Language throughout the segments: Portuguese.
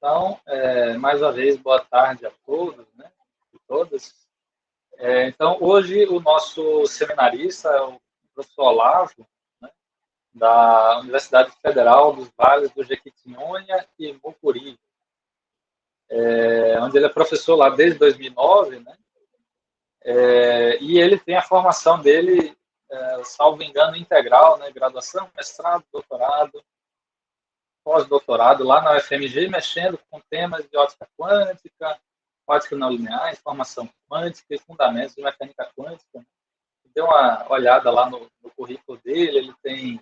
Então, mais uma vez, boa tarde a todos, né, e todas. Então, hoje o nosso seminarista é o professor Olavo, né, da Universidade Federal dos Vales do Jequitinhonha e Mucuri, onde ele é professor lá desde 2009, né, e ele tem a formação dele, salvo engano, integral, né, graduação, mestrado, doutorado, pós-doutorado lá na UFMG, mexendo com temas de ótica quântica, ótica não linear, informação quântica e fundamentos de mecânica quântica. Deu uma olhada lá no currículo dele, ele tem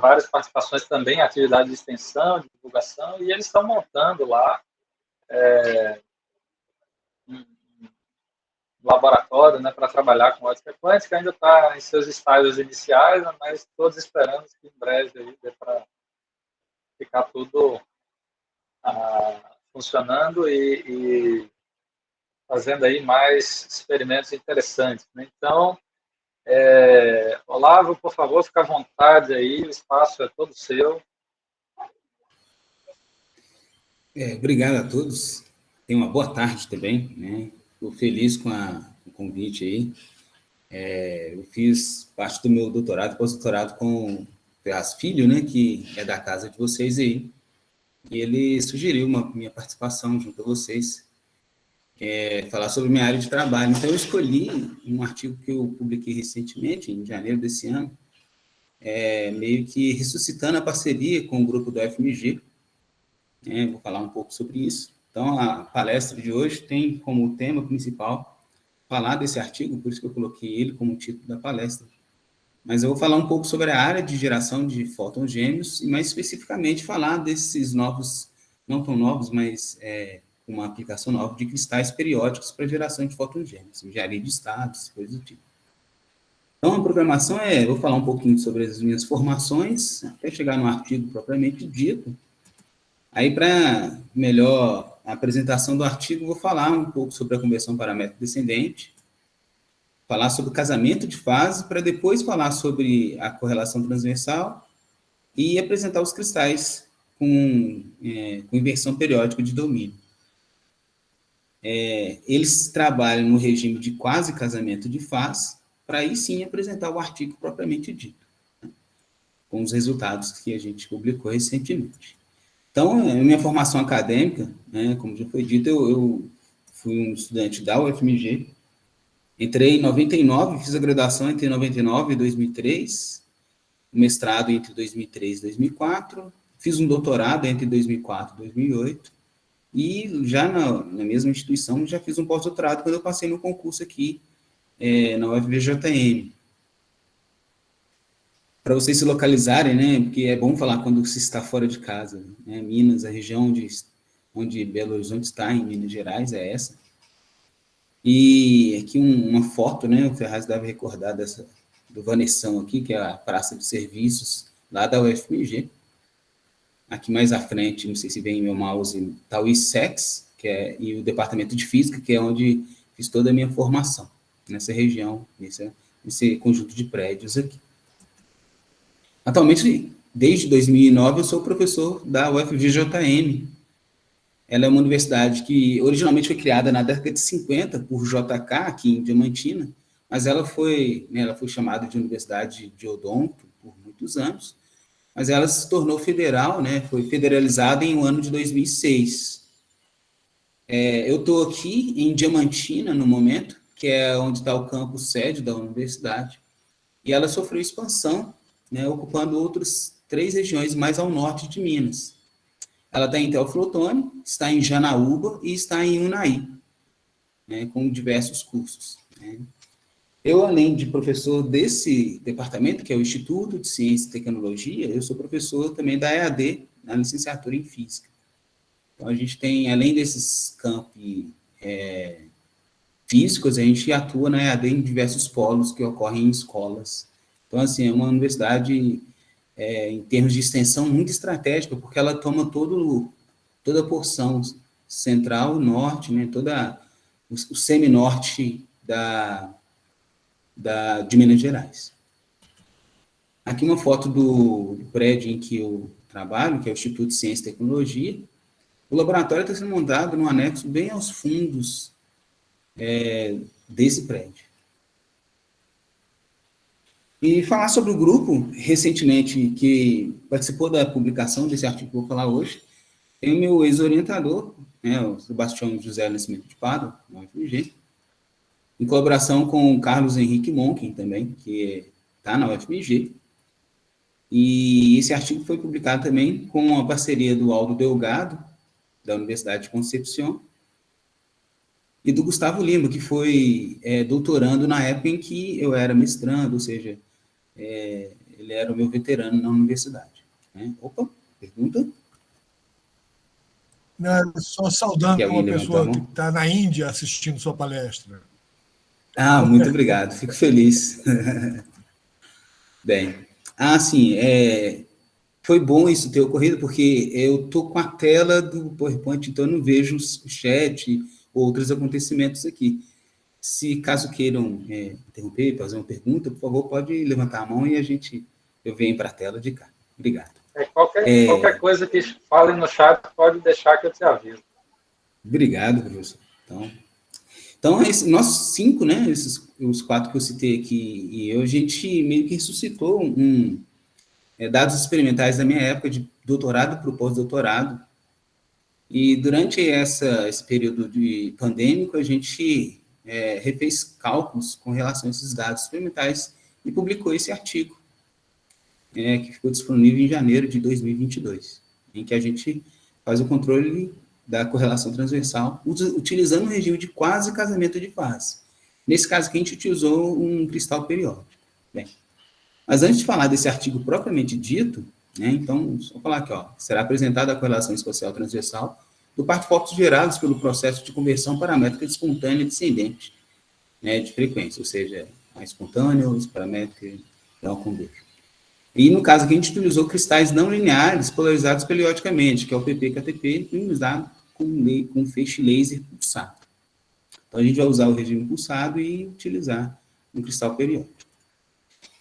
várias participações também em atividades de extensão, de divulgação, e eles estão montando lá um laboratório, né, para trabalhar com ótica quântica. Ainda está em seus estágios iniciais, mas todos esperamos que em breve aí dê para ficar tudo funcionando e fazendo aí mais experimentos interessantes, né? Então, Olavo, por favor, fica à vontade aí, o espaço é todo seu. Obrigado a todos. Tenha uma boa tarde também, né? Estou feliz com o convite aí. Eu fiz parte do meu doutorado, pós-doutorado com o Ferraz Filho, né, que é da casa de vocês aí, e ele sugeriu minha participação junto a vocês, falar sobre minha área de trabalho. Então, eu escolhi um artigo que eu publiquei recentemente, em janeiro desse ano, meio que ressuscitando a parceria com o grupo do FMG. Vou falar um pouco sobre isso. Então, a palestra de hoje tem como tema principal falar desse artigo, por isso que eu coloquei ele como título da palestra. Mas eu vou falar um pouco sobre a área de geração de fótons gêmeos e, mais especificamente, falar desses novos, não tão novos, mas uma aplicação nova de cristais periódicos para geração de fótons gêmeos, engenharia de estados, coisas do tipo. Então, a programação vou falar um pouquinho sobre as minhas formações, até chegar no artigo propriamente dito. Aí, para melhor a apresentação do artigo, vou falar um pouco sobre a conversão paramétrica descendente, falar sobre o casamento de fase, para depois falar sobre a correlação transversal e apresentar os cristais com inversão periódica de domínio. Eles trabalham no regime de quase casamento de fase, para aí sim apresentar o artigo propriamente dito, né, com os resultados que a gente publicou recentemente. Então, minha formação acadêmica, né, como já foi dito, eu fui um estudante da UFMG, entrei em 99, fiz a graduação entre 99 e 2003, mestrado entre 2003 e 2004, fiz um doutorado entre 2004 e 2008, e já na mesma instituição, já fiz um pós-doutorado quando eu passei no concurso aqui na UFVJM. Para vocês se localizarem, né, porque é bom falar quando se está fora de casa, né, Minas, a região onde Belo Horizonte está, em Minas Gerais, é essa. E aqui uma foto, né, o Ferraz deve recordar do Vanessão aqui, que é a praça de serviços lá da UFMG. Aqui mais à frente, não sei se vem meu mouse, está o ISEX, e o departamento de física, que é onde fiz toda a minha formação, nessa região, nesse conjunto de prédios aqui. Atualmente, desde 2009, eu sou professor da UFVJM. Ela é uma universidade que originalmente foi criada na década de 50 por JK, aqui em Diamantina, mas ela foi chamada de Universidade de Odonto por muitos anos, mas ela se tornou federal, né, foi federalizada em um ano de 2006. Eu estou aqui em Diamantina, no momento, que é onde está o campus sede da universidade, e ela sofreu expansão, né, ocupando outras 3 regiões mais ao norte de Minas. Ela está em Teoflotone, está em Janaúba e está em Unai, né, com diversos cursos, né. Eu, além de professor desse departamento, que é o Instituto de Ciência e Tecnologia, eu sou professor também da EAD, na licenciatura em Física. Então, a gente tem, além desses campi físicos, a gente atua na EAD em diversos polos que ocorrem em escolas. Então, assim, é uma universidade, em termos de extensão, muito estratégica, porque ela toma toda a porção central, norte, né, o semi-norte de Minas Gerais. Aqui uma foto do prédio em que eu trabalho, que é o Instituto de Ciência e Tecnologia. O laboratório está sendo montado num anexo bem aos fundos desse prédio. E falar sobre o grupo, recentemente, que participou da publicação desse artigo que eu vou falar hoje, tem o meu ex-orientador, né, o Sebastião José Nascimento de Pádua, na UFMG, em colaboração com o Carlos Henrique Monken, também, que está na UFMG. E esse artigo foi publicado também com a parceria do Aldo Delgado, da Universidade de Concepción, e do Gustavo Lima, que foi doutorando na época em que eu era mestrando, ou seja, ele era o meu veterano na universidade. Né? Opa, pergunta? Não, só saudando uma pessoa que está na Índia assistindo sua palestra. Ah, muito obrigado, fico feliz. Bem, sim, foi bom isso ter ocorrido, porque eu estou com a tela do PowerPoint, então eu não vejo o chat ou outros acontecimentos aqui. Se caso queiram interromper, fazer uma pergunta, por favor, pode levantar a mão e eu venho para a tela de cá. Obrigado. Qualquer coisa que fale no chat, pode deixar que eu te aviso. Obrigado, professor. Então nós 5, né, os 4 que eu citei aqui, e a gente meio que ressuscitou dados experimentais da minha época de doutorado para o pós-doutorado, e durante esse período de pandêmico, a gente refez cálculos com relação a esses dados experimentais e publicou esse artigo, que ficou disponível em janeiro de 2022, em que a gente faz o controle da correlação transversal, utilizando um regime de quase casamento de fase. Nesse caso aqui, a gente utilizou um cristal periódico. Bem, mas antes de falar desse artigo propriamente dito, né, então, vou falar aqui, será apresentada a correlação espacial transversal do par de focos gerados pelo processo de conversão paramétrica de espontânea descendente, né, de frequência, ou seja, a espontânea, paramétrica e ao convexo. E, no caso aqui, a gente utilizou cristais não lineares polarizados periodicamente, que é o PP-KTP, iluminado com feixe laser pulsado. Então, a gente vai usar o regime pulsado e utilizar um cristal periódico.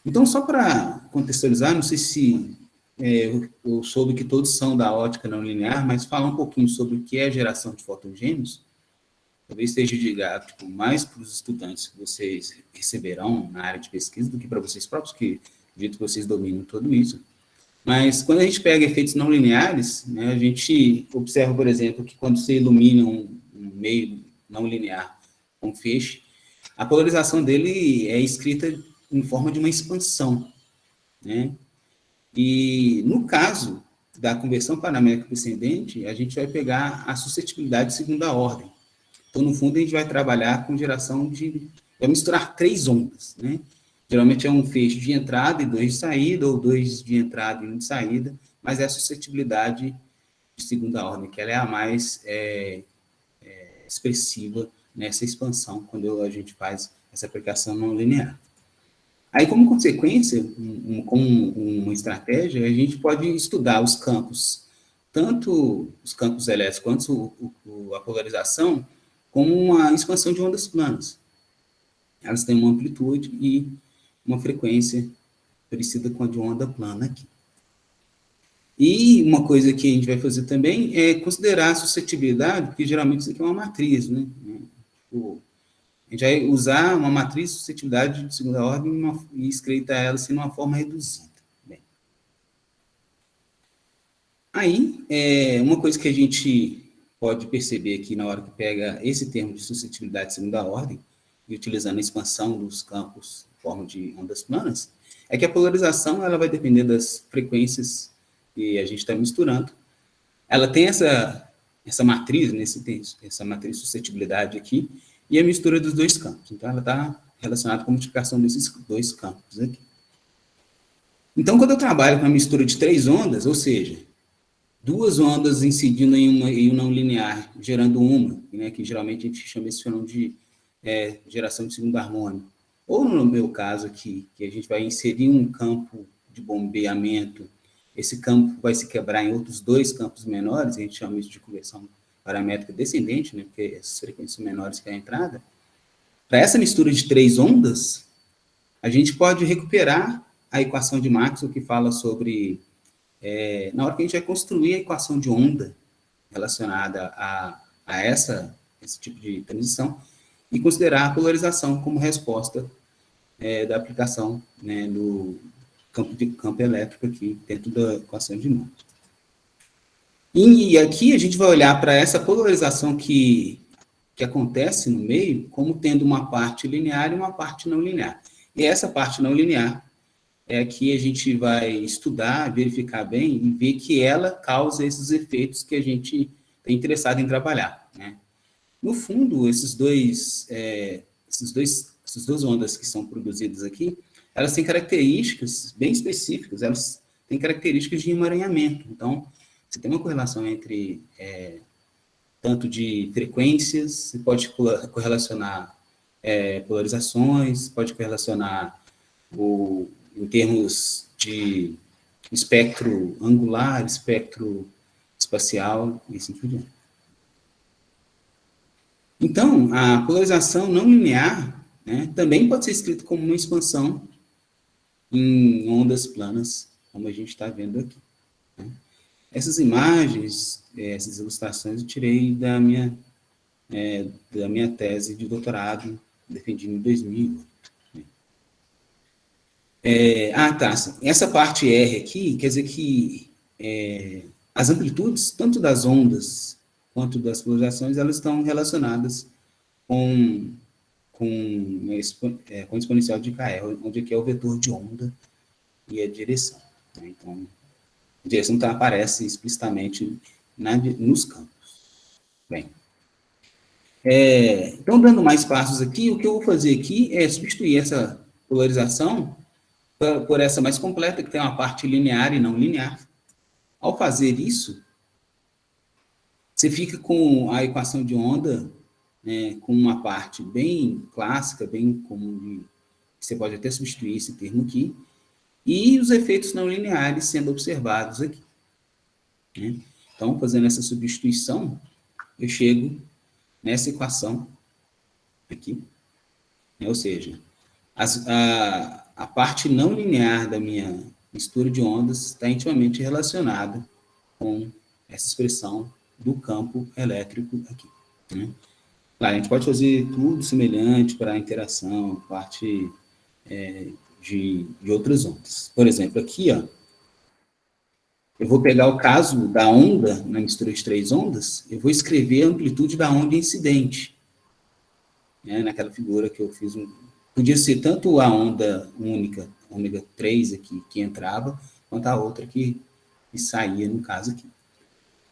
Então, só para contextualizar, não sei se eu soube que todos são da ótica não linear, mas falar um pouquinho sobre o que é geração de fotogênios, talvez esteja didático mais para os estudantes que vocês receberão na área de pesquisa do que para vocês próprios, que acredito que vocês dominam tudo isso. Mas quando a gente pega efeitos não lineares, né, a gente observa, por exemplo, que quando você ilumina um meio não linear com feixe, a polarização dele é escrita em forma de uma expansão, né? E no caso da conversão paramétrica descendente, a gente vai pegar a suscetibilidade de segunda ordem. Então, no fundo, a gente vai trabalhar com geração vai misturar 3 ondas, né? Geralmente é um feixe de entrada e 2 de saída, ou 2 de entrada e 1 de saída, mas é a suscetibilidade de segunda ordem, que ela é a mais expressiva nessa expansão, quando a gente faz essa aplicação não linear. Aí, como consequência, como uma estratégia, a gente pode estudar os campos, tanto os campos elétricos quanto a polarização, como uma expansão de ondas planas. Elas têm uma amplitude e uma frequência parecida com a de onda plana aqui. E uma coisa que a gente vai fazer também é considerar a suscetibilidade, porque geralmente isso aqui é uma matriz, né? A gente vai usar uma matriz de suscetibilidade de segunda ordem e escrita ela assim, de uma forma reduzida. Bem. Aí, uma coisa que a gente pode perceber aqui na hora que pega esse termo de suscetibilidade de segunda ordem, e utilizando a expansão dos campos em forma de ondas planas, é que a polarização ela vai depender das frequências que a gente está misturando. Ela tem essa matriz, essa matriz de suscetibilidade aqui, e a mistura dos 2 campos. Então, ela está relacionada com a multiplicação desses 2 campos aqui. Então, quando eu trabalho com a mistura de 3 ondas, ou seja, 2 ondas incidindo em um não linear, gerando uma, né, que geralmente a gente chama esse fenômeno de geração de segundo harmônico. Ou, no meu caso aqui, que a gente vai inserir um campo de bombeamento, esse campo vai se quebrar em outros 2 campos menores, a gente chama isso de conversão paramétrica descendente, né, porque essas frequências menores que a entrada. Para essa mistura de 3 ondas, a gente pode recuperar a equação de Maxwell, que fala sobre, na hora que a gente vai construir a equação de onda, relacionada a esse tipo de transição, e considerar a polarização como resposta da aplicação, né, do campo elétrico aqui dentro da equação de Moore. E aqui a gente vai olhar para essa polarização que acontece no meio como tendo uma parte linear e uma parte não linear. E essa parte não linear é que a gente vai estudar, verificar bem e ver que ela causa esses efeitos que a gente é interessado em trabalhar, né? No fundo, essas duas ondas que são produzidas aqui, elas têm características bem específicas, elas têm características de emaranhamento. Então, você tem uma correlação entre tanto de frequências, você pode correlacionar polarizações, pode correlacionar em termos de espectro angular, espectro espacial, e assim por diante. Então, a polarização não linear, né, também pode ser escrita como uma expansão em ondas planas, como a gente está vendo aqui, né? Essas imagens, essas ilustrações, eu tirei da minha tese de doutorado, defendida em 2008. Tá. Essa parte R aqui quer dizer que as amplitudes, tanto das ondas quanto das polarizações, elas estão relacionadas com exponencial de KR, onde aqui é o vetor de onda e a direção, né? Então, a direção aparece explicitamente nos campos. Bem, então, dando mais passos aqui, o que eu vou fazer aqui é substituir essa polarização por essa mais completa, que tem uma parte linear e não linear. Ao fazer isso, você fica com a equação de onda, né, com uma parte bem clássica, bem comum, você pode até substituir esse termo aqui, e os efeitos não lineares sendo observados aqui, né? Então, fazendo essa substituição, eu chego nessa equação aqui, né? Ou seja, a parte não linear da minha mistura de ondas está intimamente relacionada com essa expressão do campo elétrico aqui, né? Claro, a gente pode fazer tudo semelhante para a interação, parte de outras ondas. Por exemplo, aqui, ó, eu vou pegar o caso da onda, na mistura de 3 ondas, eu vou escrever a amplitude da onda incidente, né, naquela figura que eu fiz. Podia ser tanto a onda única, ômega 3 aqui, que entrava, quanto a outra que saía, no caso aqui.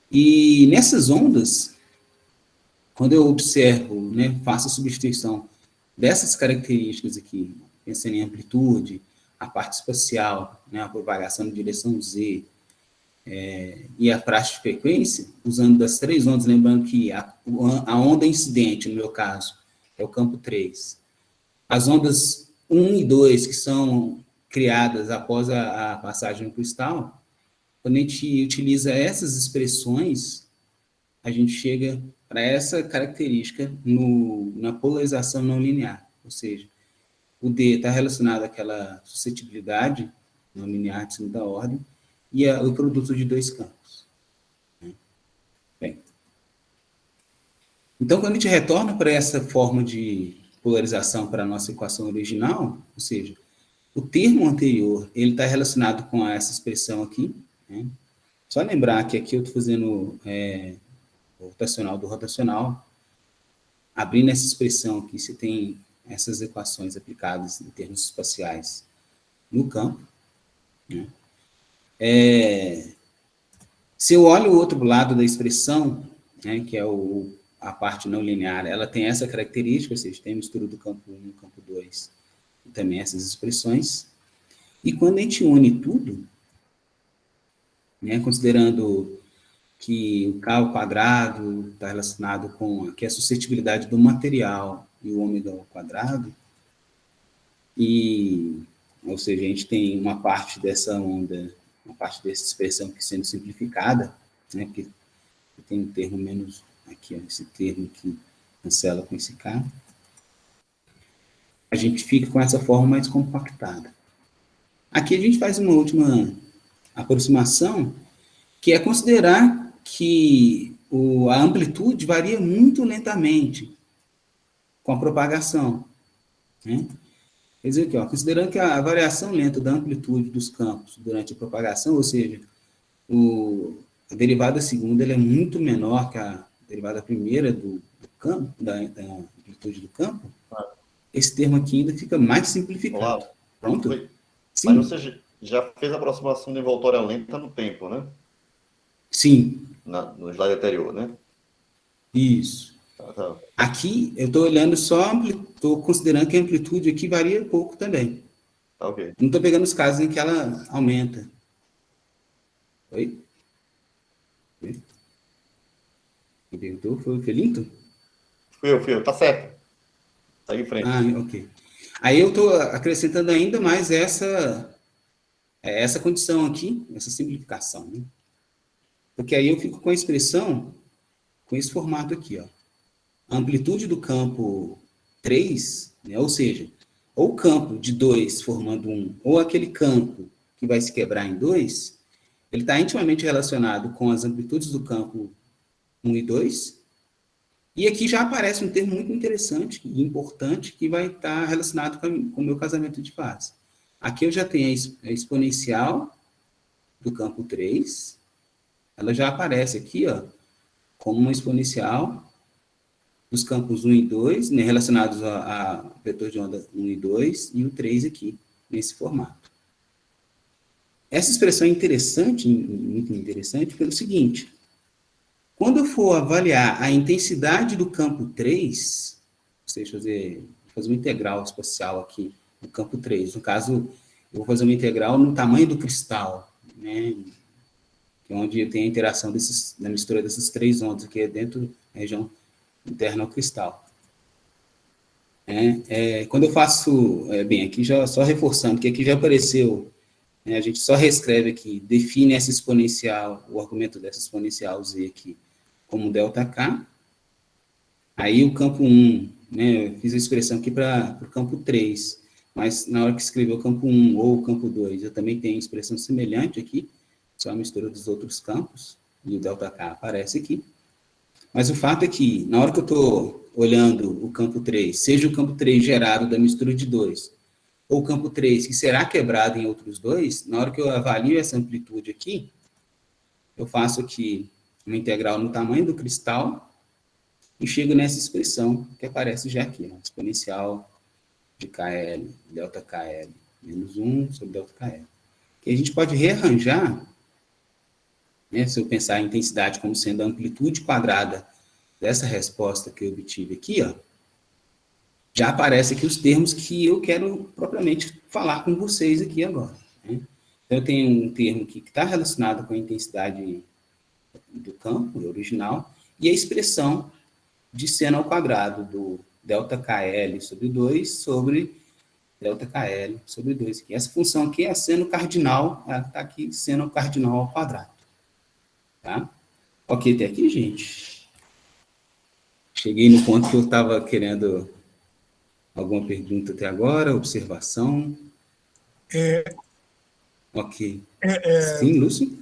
E nessas ondas, quando eu observo, né, faço a substituição dessas características aqui, pensando em amplitude, a parte espacial, né, a propagação em direção Z, e a praxe de frequência, usando das 3 ondas, lembrando que a onda incidente, no meu caso, é o campo 3. As ondas 1 e 2, que são criadas após a passagem no cristal, quando a gente utiliza essas expressões, a gente chega para essa característica na polarização não linear, ou seja, o D está relacionado àquela suscetibilidade não linear de segunda ordem e o produto de 2 campos. Bem, então, quando a gente retorna para essa forma de polarização para a nossa equação original, ou seja, o termo anterior, ele está relacionado com essa expressão aqui, né? Só lembrar que aqui eu estou fazendo o rotacional do rotacional, abrindo essa expressão aqui, você tem essas equações aplicadas em termos espaciais no campo, né? Se eu olho o outro lado da expressão, né, que é a parte não linear, ela tem essa característica, ou seja, tem a mistura do campo 1 e campo 2, e também essas expressões. E quando a gente une tudo, né, considerando que o K ao quadrado está relacionado com a suscetibilidade do material e o ômega ao quadrado, ou seja, a gente tem uma parte dessa onda, uma parte dessa expressão que sendo simplificada, né, porque tem um termo menos, aqui, ó, esse termo que cancela com esse K, a gente fica com essa forma mais compactada. Aqui a gente faz uma última aproximação, que é considerar que a amplitude varia muito lentamente com a propagação, né? Quer dizer aqui, considerando que a variação lenta da amplitude dos campos durante a propagação, ou seja, a derivada segunda ela é muito menor que a derivada primeira do campo, da amplitude do campo, esse termo aqui ainda fica mais simplificado. Olá. Pronto? Sim. Mas você já fez a aproximação de envoltória lenta no tempo, né? Sim. No slide anterior, né? Isso. Tá. Aqui, eu estou olhando estou considerando que a amplitude aqui varia pouco também. Tá, ok. Não estou pegando os casos em que ela aumenta. Oi? Quem perguntou foi o Felinto? Fui eu. Tá certo. Segue em frente. Ok. Aí eu estou acrescentando ainda mais essa condição aqui, essa simplificação, né? Porque aí eu fico com a expressão, com esse formato aqui, ó. A amplitude do campo 3, né, ou seja, ou o campo de 2 formando 1, ou aquele campo que vai se quebrar em 2, ele está intimamente relacionado com as amplitudes do campo 1 e 2, e aqui já aparece um termo muito interessante e importante que vai estar relacionado com o meu casamento de fase. Aqui eu já tenho a exponencial do campo 3, ela já aparece aqui, ó, como uma exponencial dos campos 1 e 2, né, relacionados a vetor de onda 1 e 2, e o 3 aqui, nesse formato. Essa expressão é interessante, muito interessante, pelo seguinte: quando eu for avaliar a intensidade do campo 3, ou seja, fazer uma integral espacial aqui no campo 3, no caso, eu vou fazer uma integral no tamanho do cristal, né, que é onde eu tenho a interação da mistura dessas 3 ondas, que é dentro da região interna ao cristal. Quando eu faço, aqui já só reforçando, que aqui já apareceu, a gente só reescreve aqui, define essa exponencial, o argumento dessa exponencial Z aqui, como ΔK. Aí o campo 1, né, eu fiz a expressão aqui para o campo 3, mas na hora que escrever o campo 1 ou o campo 2, eu também tenho expressão semelhante aqui, só a mistura dos outros campos, e o ΔK aparece aqui. Mas o fato é que, na hora que eu estou olhando o campo 3, seja o campo 3 gerado da mistura de 2, ou o campo 3 que será quebrado em outros 2, na hora que eu avalio essa amplitude aqui, eu faço aqui uma integral no tamanho do cristal e chego nessa expressão que aparece já aqui, ó, exponencial de KL, ΔKL, menos 1 sobre ΔKL. Que a gente pode rearranjar, né, se eu pensar a intensidade como sendo a amplitude quadrada dessa resposta que eu obtive aqui, ó, já aparece aqui os termos que eu quero propriamente falar com vocês aqui agora, né? Então, eu tenho um termo aqui que está relacionado com a intensidade do campo original e a expressão de seno ao quadrado do ΔKL sobre 2 sobre ΔKL sobre 2. Aqui. Essa função aqui é a seno cardinal, ela está aqui, seno cardinal ao quadrado. Tá? Ok até aqui, gente? Cheguei no ponto que eu estava querendo alguma pergunta até agora, observação? Ok. Sim, Lúcio?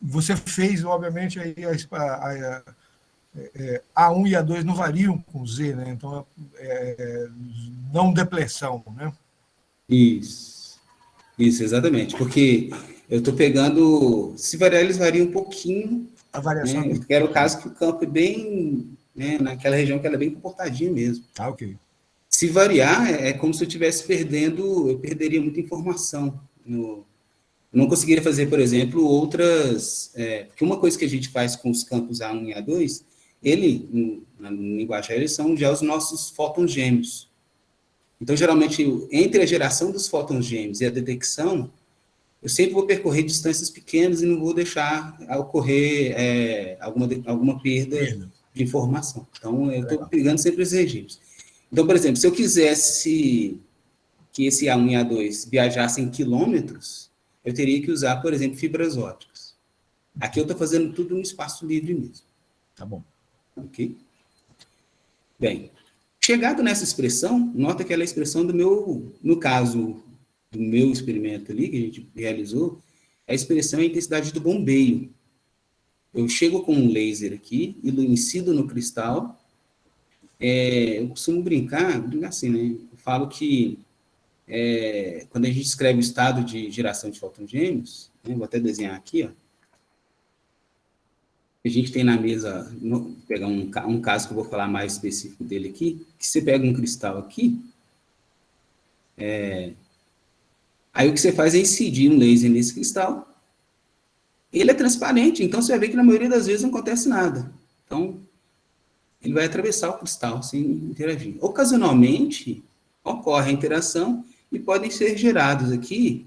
Você fez, obviamente, aí A1 e A2 não variam com Z, né? Então, não depressão, né? Isso, exatamente. Porque eu estou pegando... Se variar, eles variam um pouquinho. A variação... Né? Era o caso que o campo é bem... Né, naquela região que ela é bem comportadinha mesmo. Ah, ok. Se variar, é como se eu estivesse perdendo... Eu perderia muita informação. Eu não conseguiria fazer, por exemplo, outras... porque uma coisa que a gente faz com os campos A1 e A2... na linguagem eles são já os nossos fótons gêmeos. Então, geralmente, entre a geração dos fótons gêmeos e a detecção, eu sempre vou percorrer distâncias pequenas e não vou deixar ocorrer alguma perda de informação. Então, eu estou pegando sempre os regimes. Então, por exemplo, se eu quisesse que esse A1 e A2 viajassem quilômetros, eu teria que usar, por exemplo, fibras ópticas. Aqui eu estou fazendo tudo no espaço livre mesmo. Tá bom. Ok? Bem, chegado nessa expressão, nota que ela é a expressão no caso do meu experimento ali, que a gente realizou, a expressão é a intensidade do bombeio. eu chego com um laser aqui, incido no cristal. Eu costumo brincar assim, né? Eu falo que quando a gente escreve o estado de geração de fótons gêmeos, né? Vou até desenhar aqui, ó. A gente tem na mesa, vou pegar um caso que eu vou falar mais específico dele aqui, que você pega um cristal aqui, aí o que você faz é incidir um laser nesse cristal. Ele é transparente, então você vai ver que na maioria das vezes não acontece nada. Então, ele vai atravessar o cristal sem interagir. Ocasionalmente, ocorre a interação e podem ser gerados aqui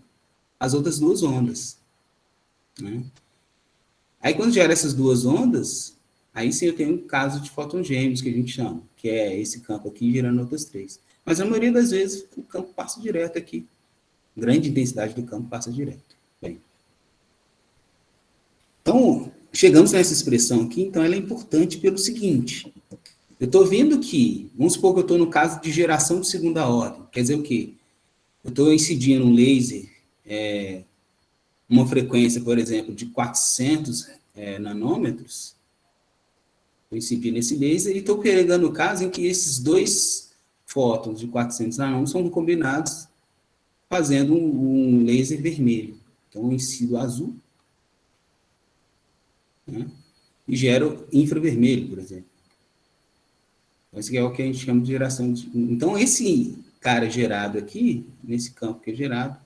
as outras duas ondas, né? Aí, quando gera essas duas ondas, aí sim eu tenho um caso de fótons gêmeos, que a gente chama, que é esse campo aqui gerando outras três. Mas na maioria das vezes, o campo passa direto aqui. Grande intensidade do campo passa direto. Bem, então, chegamos nessa expressão aqui, então ela é importante pelo seguinte: eu estou vendo que, vamos supor que eu estou no caso de geração de segunda ordem, quer dizer o quê? Eu estou incidindo um laser, uma frequência, por exemplo, de 400 nanômetros, eu incidi nesse laser e estou pegando o caso em que esses dois fótons de 400 nanômetros são combinados fazendo um laser vermelho. Então, eu incido azul, né, e gero infravermelho, por exemplo. Esse é o que a gente chama de geração de... Então, esse cara gerado aqui, nesse campo que é gerado,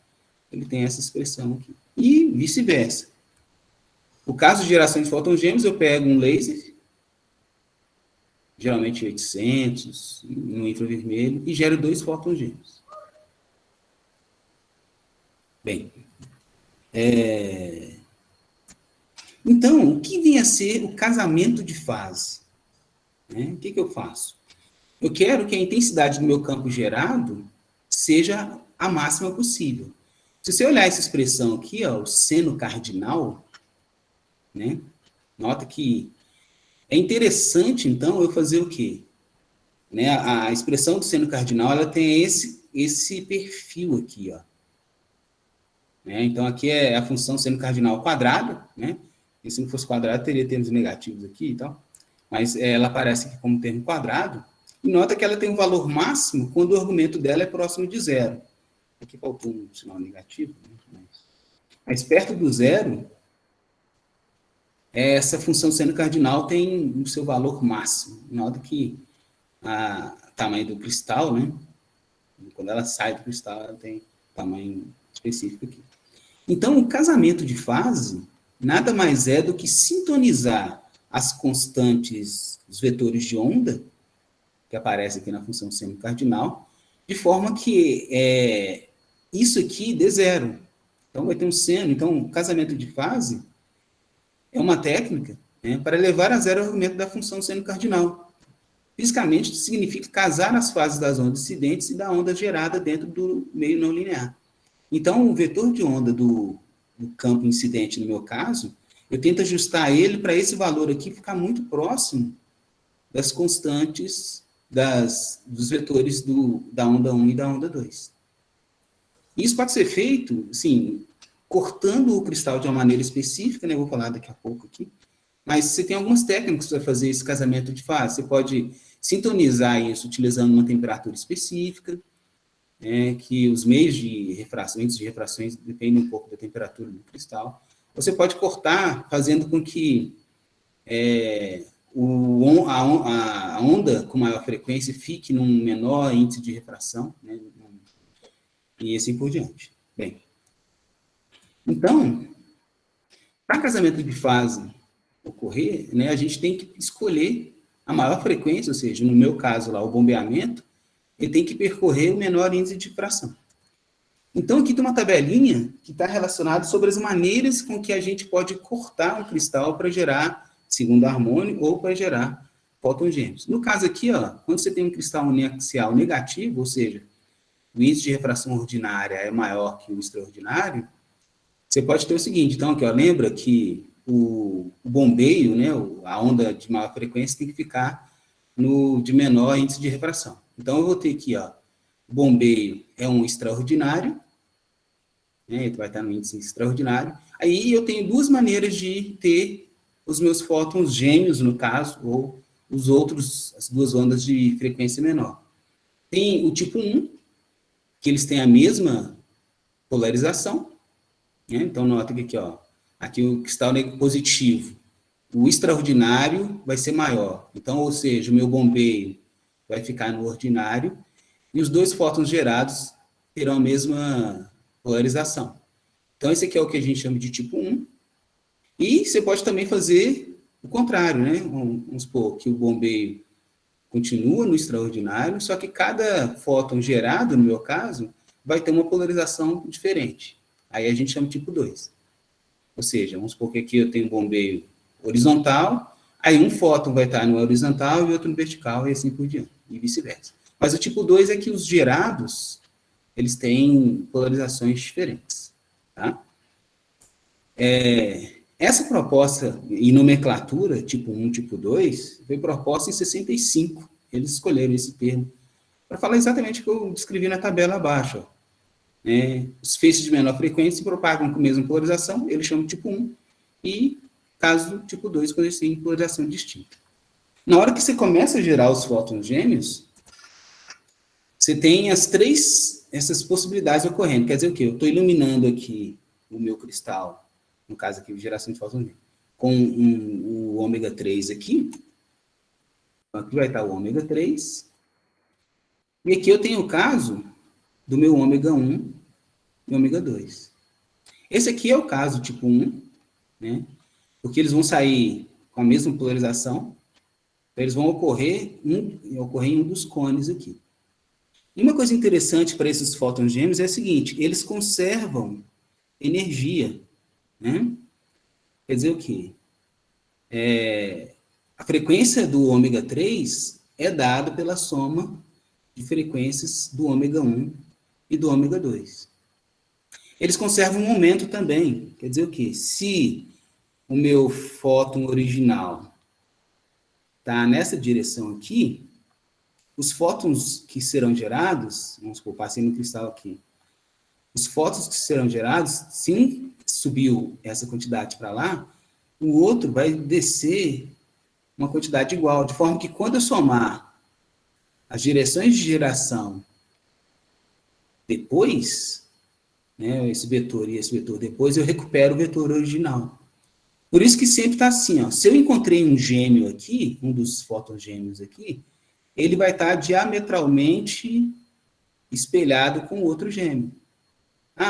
ele tem essa expressão aqui. E vice-versa. No caso de geração de fótons gêmeos, eu pego um laser, geralmente 800, no infravermelho, e gero dois fótons gêmeos. Bem, então, o que vem a ser o casamento de fase? Né? O que eu faço? Eu quero que a intensidade do meu campo gerado seja a máxima possível. Se você olhar essa expressão aqui, ó, o seno cardinal, né? Nota que é interessante, então, eu fazer o quê? Né? A expressão do seno cardinal, ela tem esse perfil aqui, ó. Né? Então, aqui é a função seno cardinal ao quadrado, né? E se não fosse quadrado, teria termos negativos aqui e tal. Mas ela aparece aqui como termo quadrado. E nota que ela tem um valor máximo quando o argumento dela é próximo de zero. Aqui faltou um sinal negativo, né? Mas perto do zero, essa função seno cardinal tem o seu valor máximo. Nota que o tamanho do cristal, né? Quando ela sai do cristal, ela tem tamanho específico aqui. Então, o casamento de fase nada mais é do que sintonizar as constantes, os vetores de onda, que aparecem aqui na função seno cardinal, de forma que isso aqui dê zero. Então, vai ter um seno. Então, o casamento de fase é uma técnica, né, para levar a zero o argumento da função seno cardinal. Fisicamente, significa casar as fases das ondas incidentes e da onda gerada dentro do meio não linear. Então, o vetor de onda do campo incidente, no meu caso, eu tento ajustar ele para esse valor aqui ficar muito próximo das constantes dos vetores da onda 1 e da onda 2. Isso pode ser feito, assim, cortando o cristal de uma maneira específica, né? Eu vou falar daqui a pouco aqui. Mas você tem algumas técnicas para fazer esse casamento de fase. Você pode sintonizar isso utilizando uma temperatura específica, que os meios de refrações dependem um pouco da temperatura do cristal. Você pode cortar fazendo com que a onda com maior frequência fique num menor índice de refração, né, e assim por diante. Bem, então, para casamento de fase ocorrer, né, a gente tem que escolher a maior frequência, ou seja, no meu caso lá, o bombeamento, ele tem que percorrer o menor índice de difração. Então, aqui tem uma tabelinha que está relacionada sobre as maneiras com que a gente pode cortar um cristal para gerar segundo harmônico ou para gerar fótons gêmeos. No caso aqui, ó, quando você tem um cristal uniaxial negativo, ou seja, o índice de refração ordinária é maior que o extraordinário, você pode ter o seguinte, então, aqui, ó, lembra que o bombeio, né, a onda de maior frequência tem que ficar de menor índice de refração. Então, eu vou ter aqui, ó, o bombeio é um extraordinário, né, vai estar no índice extraordinário. Aí eu tenho duas maneiras de ter os meus fótons gêmeos, no caso, ou as duas ondas de frequência menor. Tem o tipo 1, que eles têm a mesma polarização, né? Então, nota que aqui, ó, aqui o cristal positivo, o extraordinário vai ser maior. Então, ou seja, o meu bombeio vai ficar no ordinário, e os dois fótons gerados terão a mesma polarização. Então, esse aqui é o que a gente chama de tipo 1. E você pode também fazer o contrário, né? Vamos supor que o bombeio continua no extraordinário, só que cada fóton gerado, no meu caso, vai ter uma polarização diferente. Aí a gente chama de tipo 2. Ou seja, vamos supor que aqui eu tenho um bombeio horizontal, aí um fóton vai estar no horizontal e outro no vertical, e assim por diante, e vice-versa. Mas o tipo 2 é que os gerados, eles têm polarizações diferentes. Tá? Essa proposta em nomenclatura, tipo 1, tipo 2, foi proposta em 65. Eles escolheram esse termo para falar exatamente o que eu descrevi na tabela abaixo. Os feixes de menor frequência se propagam com a mesma polarização, eles chamam de tipo 1, e caso do tipo 2, quando eles têm polarização distinta. Na hora que você começa a gerar os fótons gêmeos, você tem essas possibilidades ocorrendo. Quer dizer o quê? Eu estou iluminando aqui o meu cristal, no caso aqui, geração de fótons gêmeos, com o ômega 3 aqui. Então, aqui vai estar o ômega 3. E aqui eu tenho o caso do meu ômega 1 e ômega 2. Esse aqui é o caso tipo 1, né? Porque eles vão sair com a mesma polarização, então eles vão ocorrer em um dos cones aqui. E uma coisa interessante para esses fótons gêmeos é a seguinte, eles conservam energia, né? Quer dizer o quê? A frequência do ômega 3 é dada pela soma de frequências do ômega 1 e do ômega 2. Eles conservam um momento também. Quer dizer o quê? Se o meu fóton original está nessa direção aqui, os fótons que serão gerados, vamos supor, passei no cristal aqui, os fótons que serão gerados, se subiu essa quantidade para lá, o outro vai descer uma quantidade igual, de forma que quando eu somar as direções de geração depois, né, esse vetor e esse vetor depois, eu recupero o vetor original. Por isso que sempre está assim, ó, se eu encontrei um gêmeo aqui, um dos fótons gêmeos aqui, ele vai estar diametralmente espelhado com outro gêmeo.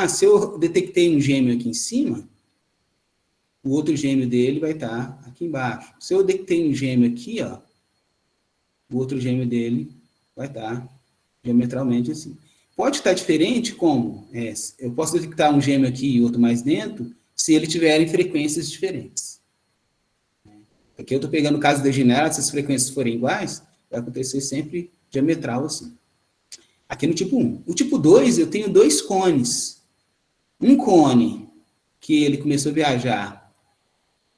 Se eu detectei um gêmeo aqui em cima, o outro gêmeo dele vai estar aqui embaixo. Se eu detectei um gêmeo aqui, ó, o outro gêmeo dele vai estar diametralmente assim. Pode estar diferente como? Eu posso detectar um gêmeo aqui e outro mais dentro, se eles tiverem frequências diferentes. Aqui eu estou pegando o caso degenerado, se as frequências forem iguais, vai acontecer sempre diametral assim. Aqui no tipo 1. O tipo 2, eu tenho dois cones. Um cone que ele começou a viajar,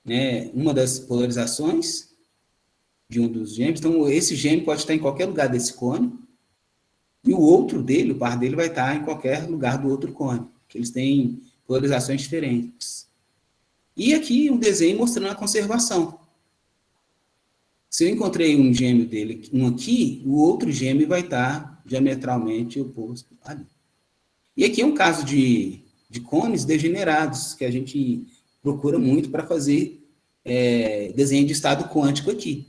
né, uma das polarizações de um dos gêmeos. Então, esse gêmeo pode estar em qualquer lugar desse cone. E o outro dele, o par dele, vai estar em qualquer lugar do outro cone. Que eles têm polarizações diferentes. E aqui um desenho mostrando a conservação. Se eu encontrei um gêmeo dele, um aqui, o outro gêmeo vai estar diametralmente oposto ali. E aqui é um caso de cones degenerados, que a gente procura muito para fazer desenho de estado quântico aqui.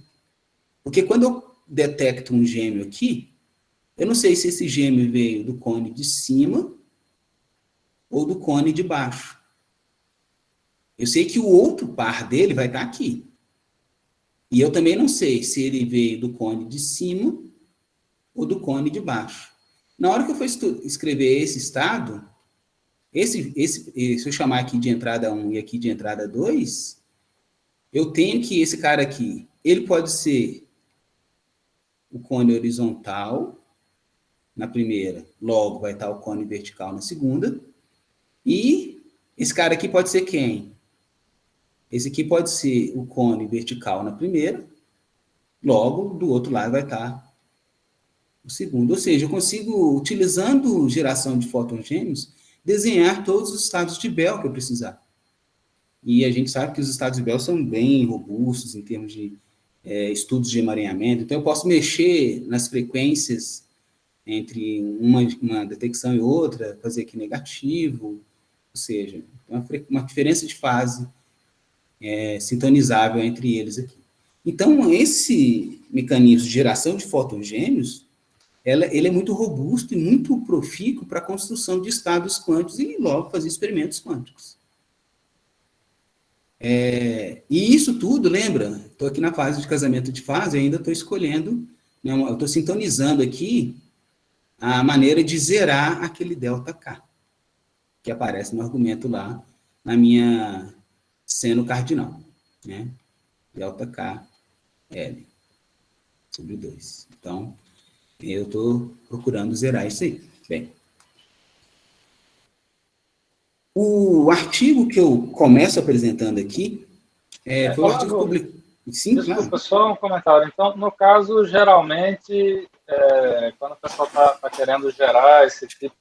Porque quando eu detecto um gêmeo aqui, eu não sei se esse gêmeo veio do cone de cima ou do cone de baixo. Eu sei que o outro par dele vai estar aqui. E eu também não sei se ele veio do cone de cima ou do cone de baixo. Na hora que eu for escrever esse estado, se eu chamar aqui de entrada 1 e aqui de entrada 2, eu tenho que esse cara aqui, ele pode ser o cone horizontal na primeira, logo vai estar o cone vertical na segunda, e esse cara aqui pode ser quem? Esse aqui pode ser o cone vertical na primeira, logo do outro lado vai estar o segundo. Ou seja, eu consigo, utilizando geração de fótons gêmeos, desenhar todos os estados de Bell que eu precisar. E a gente sabe que os estados de Bell são bem robustos em termos de estudos de emaranhamento. Então, eu posso mexer nas frequências entre uma detecção e outra, fazer aqui negativo, ou seja, uma diferença de fase sintonizável entre eles aqui. Então, esse mecanismo de geração de fótons gêmeos, ele é muito robusto e muito profícuo para a construção de estados quânticos e logo fazer experimentos quânticos. E isso tudo, lembra? Estou aqui na fase de casamento de fase, ainda estou escolhendo, né, eu estou sintonizando aqui a maneira de zerar aquele ΔK, que aparece no argumento lá, na minha seno cardinal, né? ΔKL sobre 2. Então, eu estou procurando zerar isso aí. Bem, o artigo que eu começo apresentando aqui foi um artigo publicado. Sim, desculpa, claro. só um comentário. Então, no caso, geralmente, quando o pessoal está querendo gerar esse tipo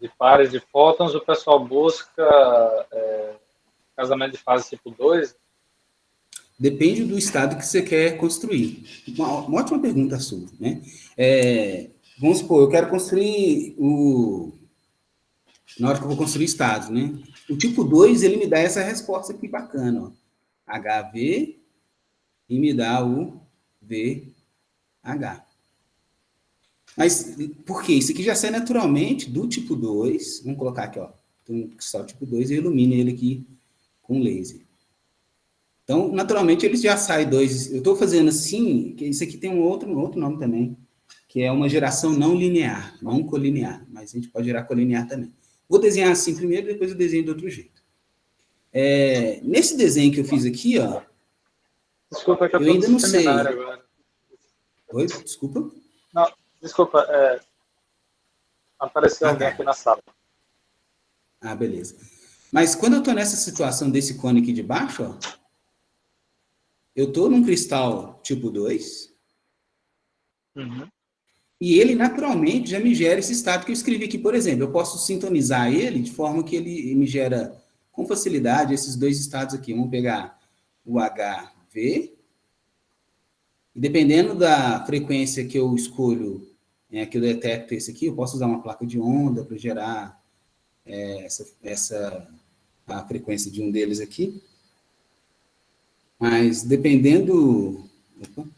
de pares de fótons, o pessoal busca casamento de fase tipo 2? Depende do estado que você quer construir. Uma ótima pergunta sua, né? Vamos supor, eu quero construir na hora que eu vou construir estados, né? O tipo 2, ele me dá essa resposta aqui bacana, ó. HV e me dá o VH. Mas por quê? Isso aqui já sai naturalmente do tipo 2. Vamos colocar aqui, ó. Um cristal tipo 2 e ilumina ele aqui com laser. Então, naturalmente, ele já sai 2. Eu estou fazendo assim, que isso aqui tem um outro nome também, que é uma geração não linear, não colinear, mas a gente pode gerar colinear também. Vou desenhar assim primeiro, depois eu desenho de outro jeito. Nesse desenho que eu fiz aqui, ó, Desculpa que eu ainda estou não no sei. seminário agora. Oi, desculpa? Não, desculpa, apareceu alguém tá. aqui na sala. Beleza. Mas quando eu estou nessa situação desse cone aqui de baixo, ó, eu estou num cristal tipo 2, e ele naturalmente já me gera esse estado que eu escrevi aqui, por exemplo. Eu posso sintonizar ele de forma que ele me gera com facilidade esses dois estados aqui. Vamos pegar o HV, e dependendo da frequência que eu escolho, que eu detecto esse aqui, eu posso usar uma placa de onda para gerar a frequência de um deles aqui. Mas dependendo... Opa,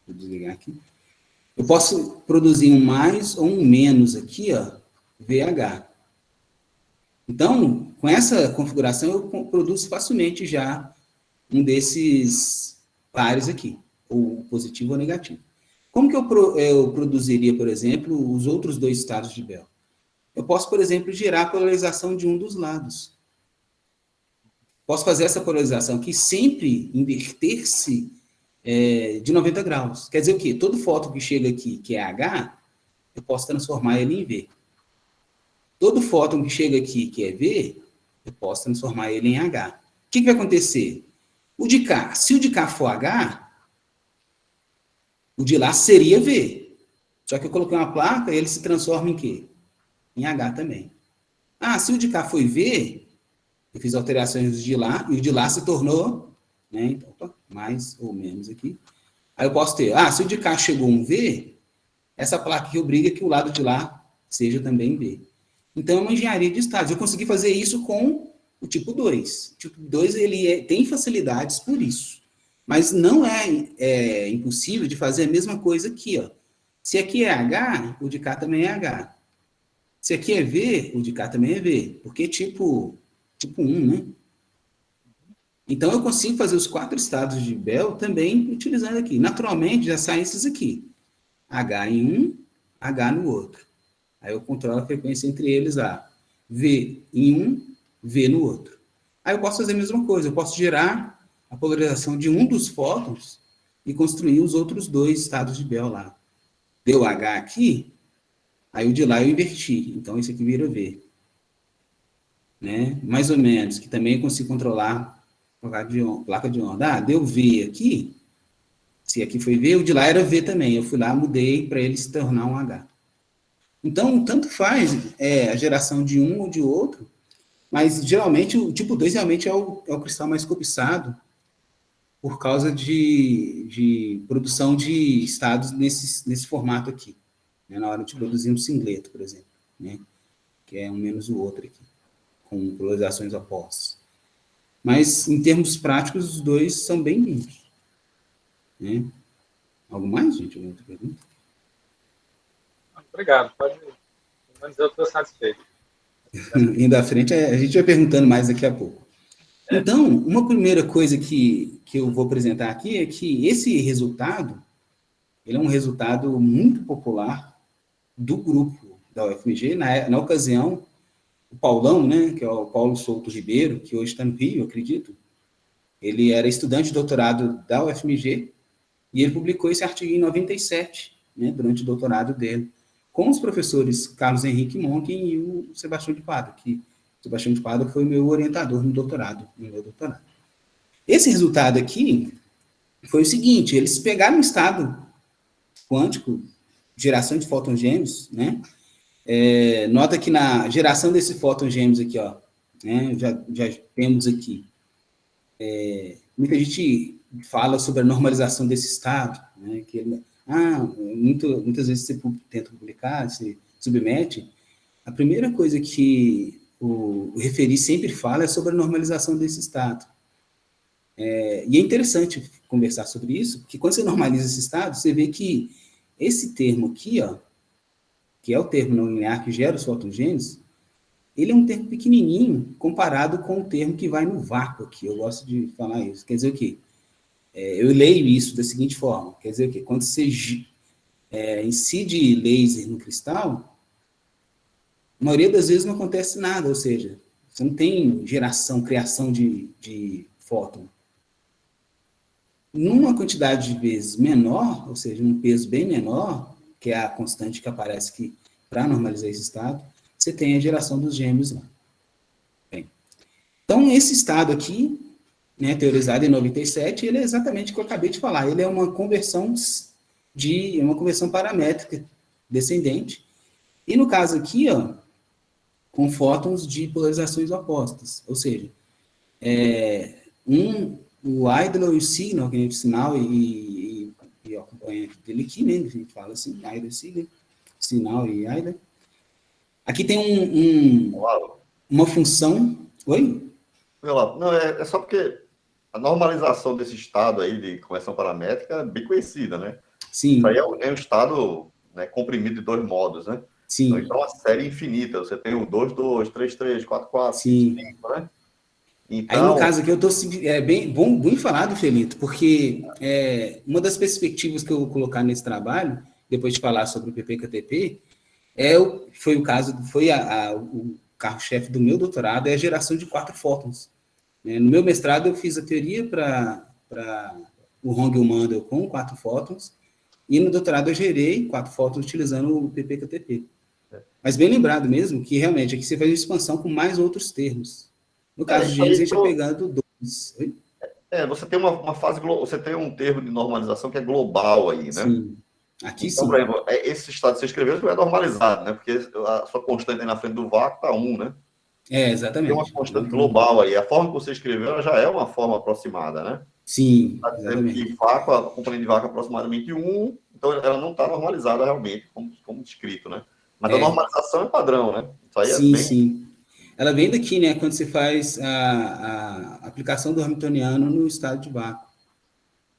vou desligar aqui. Eu posso produzir um mais ou um menos aqui, ó, VH. Então, com essa configuração, eu produzo facilmente já um desses pares aqui, ou positivo ou negativo. Como que eu produziria, por exemplo, os outros dois estados de Bell? Eu posso, por exemplo, gerar a polarização de um dos lados. Posso fazer essa polarização aqui sempre inverter-se de 90 graus. Quer dizer o quê? Todo fóton que chega aqui, que é H, eu posso transformar ele em V. Todo fóton que chega aqui, que é V, eu posso transformar ele em H. O que vai acontecer? O de cá, se o de cá for H, o de lá seria V. Só que eu coloquei uma placa e ele se transforma em quê? Em H também. Se o de cá foi V, eu fiz alterações de lá, e o de lá se tornou, né? Então, opa, mais ou menos aqui. Aí eu posso ter, se o de cá chegou um V, essa placa aqui obriga que o lado de lá seja também V. Então, é uma engenharia de estados. Eu consegui fazer isso com o tipo 2. O tipo 2, ele tem facilidades por isso. Mas não é impossível de fazer a mesma coisa aqui, ó. Se aqui é H, o de cá também é H. Se aqui é V, o de cá também é V. Porque tipo 1, né? Então, eu consigo fazer os 4 estados de Bell também utilizando aqui. Naturalmente, já saem esses aqui. H em um, H no outro. Aí eu controlo a frequência entre eles lá. V em um, V no outro. Aí eu posso fazer a mesma coisa. Eu posso gerar a polarização de um dos fótons e construir os outros 2 estados de Bell lá. Deu H aqui, aí o de lá eu inverti. Então, esse aqui vira V. Né? Mais ou menos, que também eu consigo controlar placa de onda. Deu V aqui, se aqui foi V, o de lá era V também. Eu fui lá, mudei para ele se tornar um H. Então, tanto faz a geração de um ou de outro, Mas, geralmente, o tipo 2 realmente é o cristal mais cobiçado por causa de produção de estados nesse formato aqui, né? Na hora de produzir um singleto, por exemplo, né? Que é um menos o outro aqui, com polarizações opostas. Mas, em termos práticos, os dois são bem limpos, né? Algo mais, gente? Alguma outra pergunta? Obrigado, pode dizer, eu estou satisfeito. Indo à frente, a gente vai perguntando mais daqui a pouco. Então, uma primeira coisa que eu vou apresentar aqui é que esse resultado, ele é um resultado muito popular do grupo da UFMG. Na ocasião, o Paulão, né, que é o Paulo Souto Ribeiro, que hoje está no Rio, eu acredito, ele era estudante de doutorado da UFMG e ele publicou esse artigo em 97, né, durante o doutorado dele, com os professores Carlos Henrique Monken e o Sebastião de Pádua, que o Sebastião de Pádua foi o meu orientador no meu doutorado. Esse resultado aqui foi o seguinte: eles pegaram um estado quântico, geração de fótons gêmeos, né? Nota que na geração desse fóton gêmeos aqui, ó, né, já temos aqui, muita gente fala sobre a normalização desse estado, né, que muitas vezes você tenta publicar, você submete, a primeira coisa que o referi sempre fala é sobre a normalização desse estado. E é interessante conversar sobre isso, porque quando você normaliza esse estado, você vê que esse termo aqui, ó, que é o termo não linear que gera os fótons gêmeos, ele é um termo pequenininho comparado com o termo que vai no vácuo aqui. Eu gosto de falar isso. Quer dizer o quê? Eu leio isso da seguinte forma. Quer dizer o quê? Quando você incide laser no cristal, a maioria das vezes não acontece nada, ou seja, você não tem criação de fóton. Numa quantidade de vezes menor, ou seja, um peso bem menor, que é a constante que aparece aqui para normalizar esse estado, você tem a geração dos gêmeos lá. Bem, então, esse estado aqui, né, teorizado em 97, ele é exatamente o que eu acabei de falar. Ele é uma conversão paramétrica descendente. E no caso aqui, ó, com fótons de polarizações opostas. Ou seja, o idler e o signal, que é o sinal e o acompanhante dele aqui, né, a gente fala assim, idler e signal, sinal e idler. Aqui tem uma função... Oi? Não, é só porque a normalização desse estado aí de conversão paramétrica é bem conhecida, né? Sim. Isso aí é um estado, né, comprimido de dois modos, né? Sim. Então, é uma série infinita. Você tem o 2, 2, 3, 3, 4, 4, 5, 5, né? Então... Aí, no caso aqui, eu estou bem bom falado, Felito, porque uma das perspectivas que eu vou colocar nesse trabalho, depois de falar sobre o PPKTP, foi o carro-chefe do meu doutorado, é a geração de 4 fótons. No meu mestrado, eu fiz a teoria para o Hong-Mandel com 4 fótons, e no doutorado eu gerei 4 fótons utilizando o PPKTP. Mas bem lembrado mesmo que, realmente, aqui você faz uma expansão com mais outros termos. No caso de gêmeos, a gente está pegando 2. Você tem uma fase, você tem um termo de normalização que é global aí, né? Sim. Aqui então, sim. Por exemplo, esse estado que você escreveu não é normalizado, né? Porque a sua constante aí na frente do vácuo está 1, né? Exatamente. Tem uma constante global aí. A forma que você escreveu ela já é uma forma aproximada, né? Sim, está dizendo que a componente de vácuo é aproximadamente 1, então ela não está normalizada realmente, como descrito, né? Mas a normalização é padrão, né? Isso aí sim, bem... sim. Ela vem daqui, né? Quando você faz a aplicação do Hamiltoniano no estado de vácuo.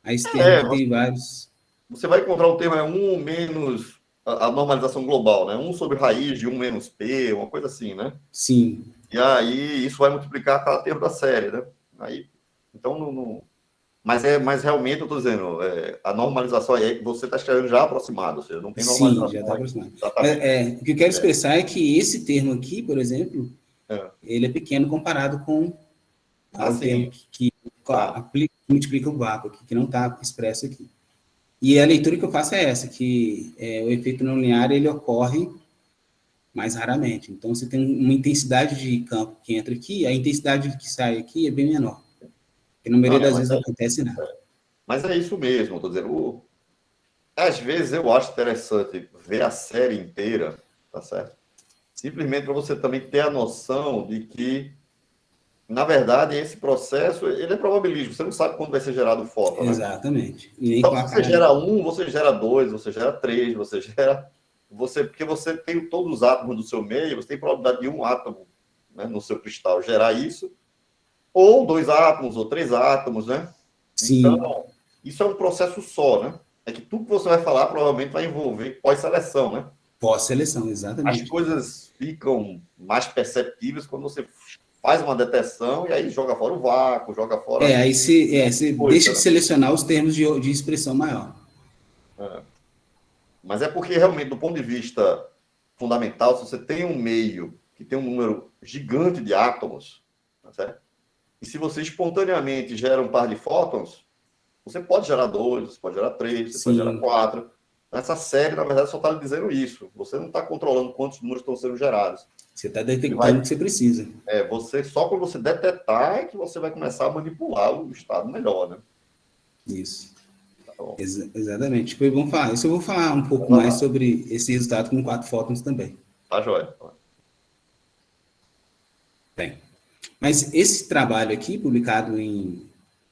Aí esse termo que tem vários... Você vai encontrar o termo 1 menos a normalização global, né? 1 sobre raiz de 1 menos P, uma coisa assim, né? Sim. E aí isso vai multiplicar cada termo da série, né? Aí, então, mas realmente eu estou dizendo, a normalização aí, você está escrevendo já aproximado, ou seja, não tem normalização. Sim, já está aproximado. O que eu quero expressar é que esse termo aqui, por exemplo, ele é pequeno comparado com o termo que multiplica o vácuo, que não está expresso aqui. E a leitura que eu faço é essa, que o efeito não linear ele ocorre mais raramente. Então, você tem uma intensidade de campo que entra aqui, a intensidade que sai aqui é bem menor. Porque na maioria das vezes não acontece nada. Mas é isso mesmo, estou dizendo. Às vezes eu acho interessante ver a série inteira, tá certo? Simplesmente para você também ter a noção de que na verdade, esse processo, ele é probabilístico. Você não sabe quando vai ser gerado o fóton, né? Exatamente. E nem Então, com a se você cara- gera 1, você gera 2, você gera 3, você gera... porque você tem todos os átomos do seu meio, você tem probabilidade de um átomo, né, no seu cristal gerar isso, ou 2 átomos, ou 3 átomos, né? Sim, Então, isso é um processo só, né? É que tudo que você vai falar provavelmente vai envolver pós-seleção, né? pós-seleção, As exatamente. coisas ficam mais perceptíveis quando você faz uma detecção e aí joga fora o vácuo, joga fora Aí você coisa, deixa de né? selecionar os termos de expressão maior. Mas é porque realmente, do ponto de vista fundamental, se você tem um meio que tem um número gigante de átomos, tá certo? E se você espontaneamente gera um par de fótons, você pode gerar 2, você pode gerar 3, você pode gerar Sim, 4. Essa série, na verdade, só está lhe dizendo isso. Você não está controlando quantos números estão sendo gerados. você está Ele detectando o vai, que você precisa. só quando você detectar é que você vai começar a manipular o estado melhor, né? Isso. Tá bom. Exatamente. Foi bom falar. Isso eu vou falar um pouco Vamos mais lá. sobre esse resultado com 4 fótons também. Tá jóia. Bem, mas esse trabalho aqui, publicado em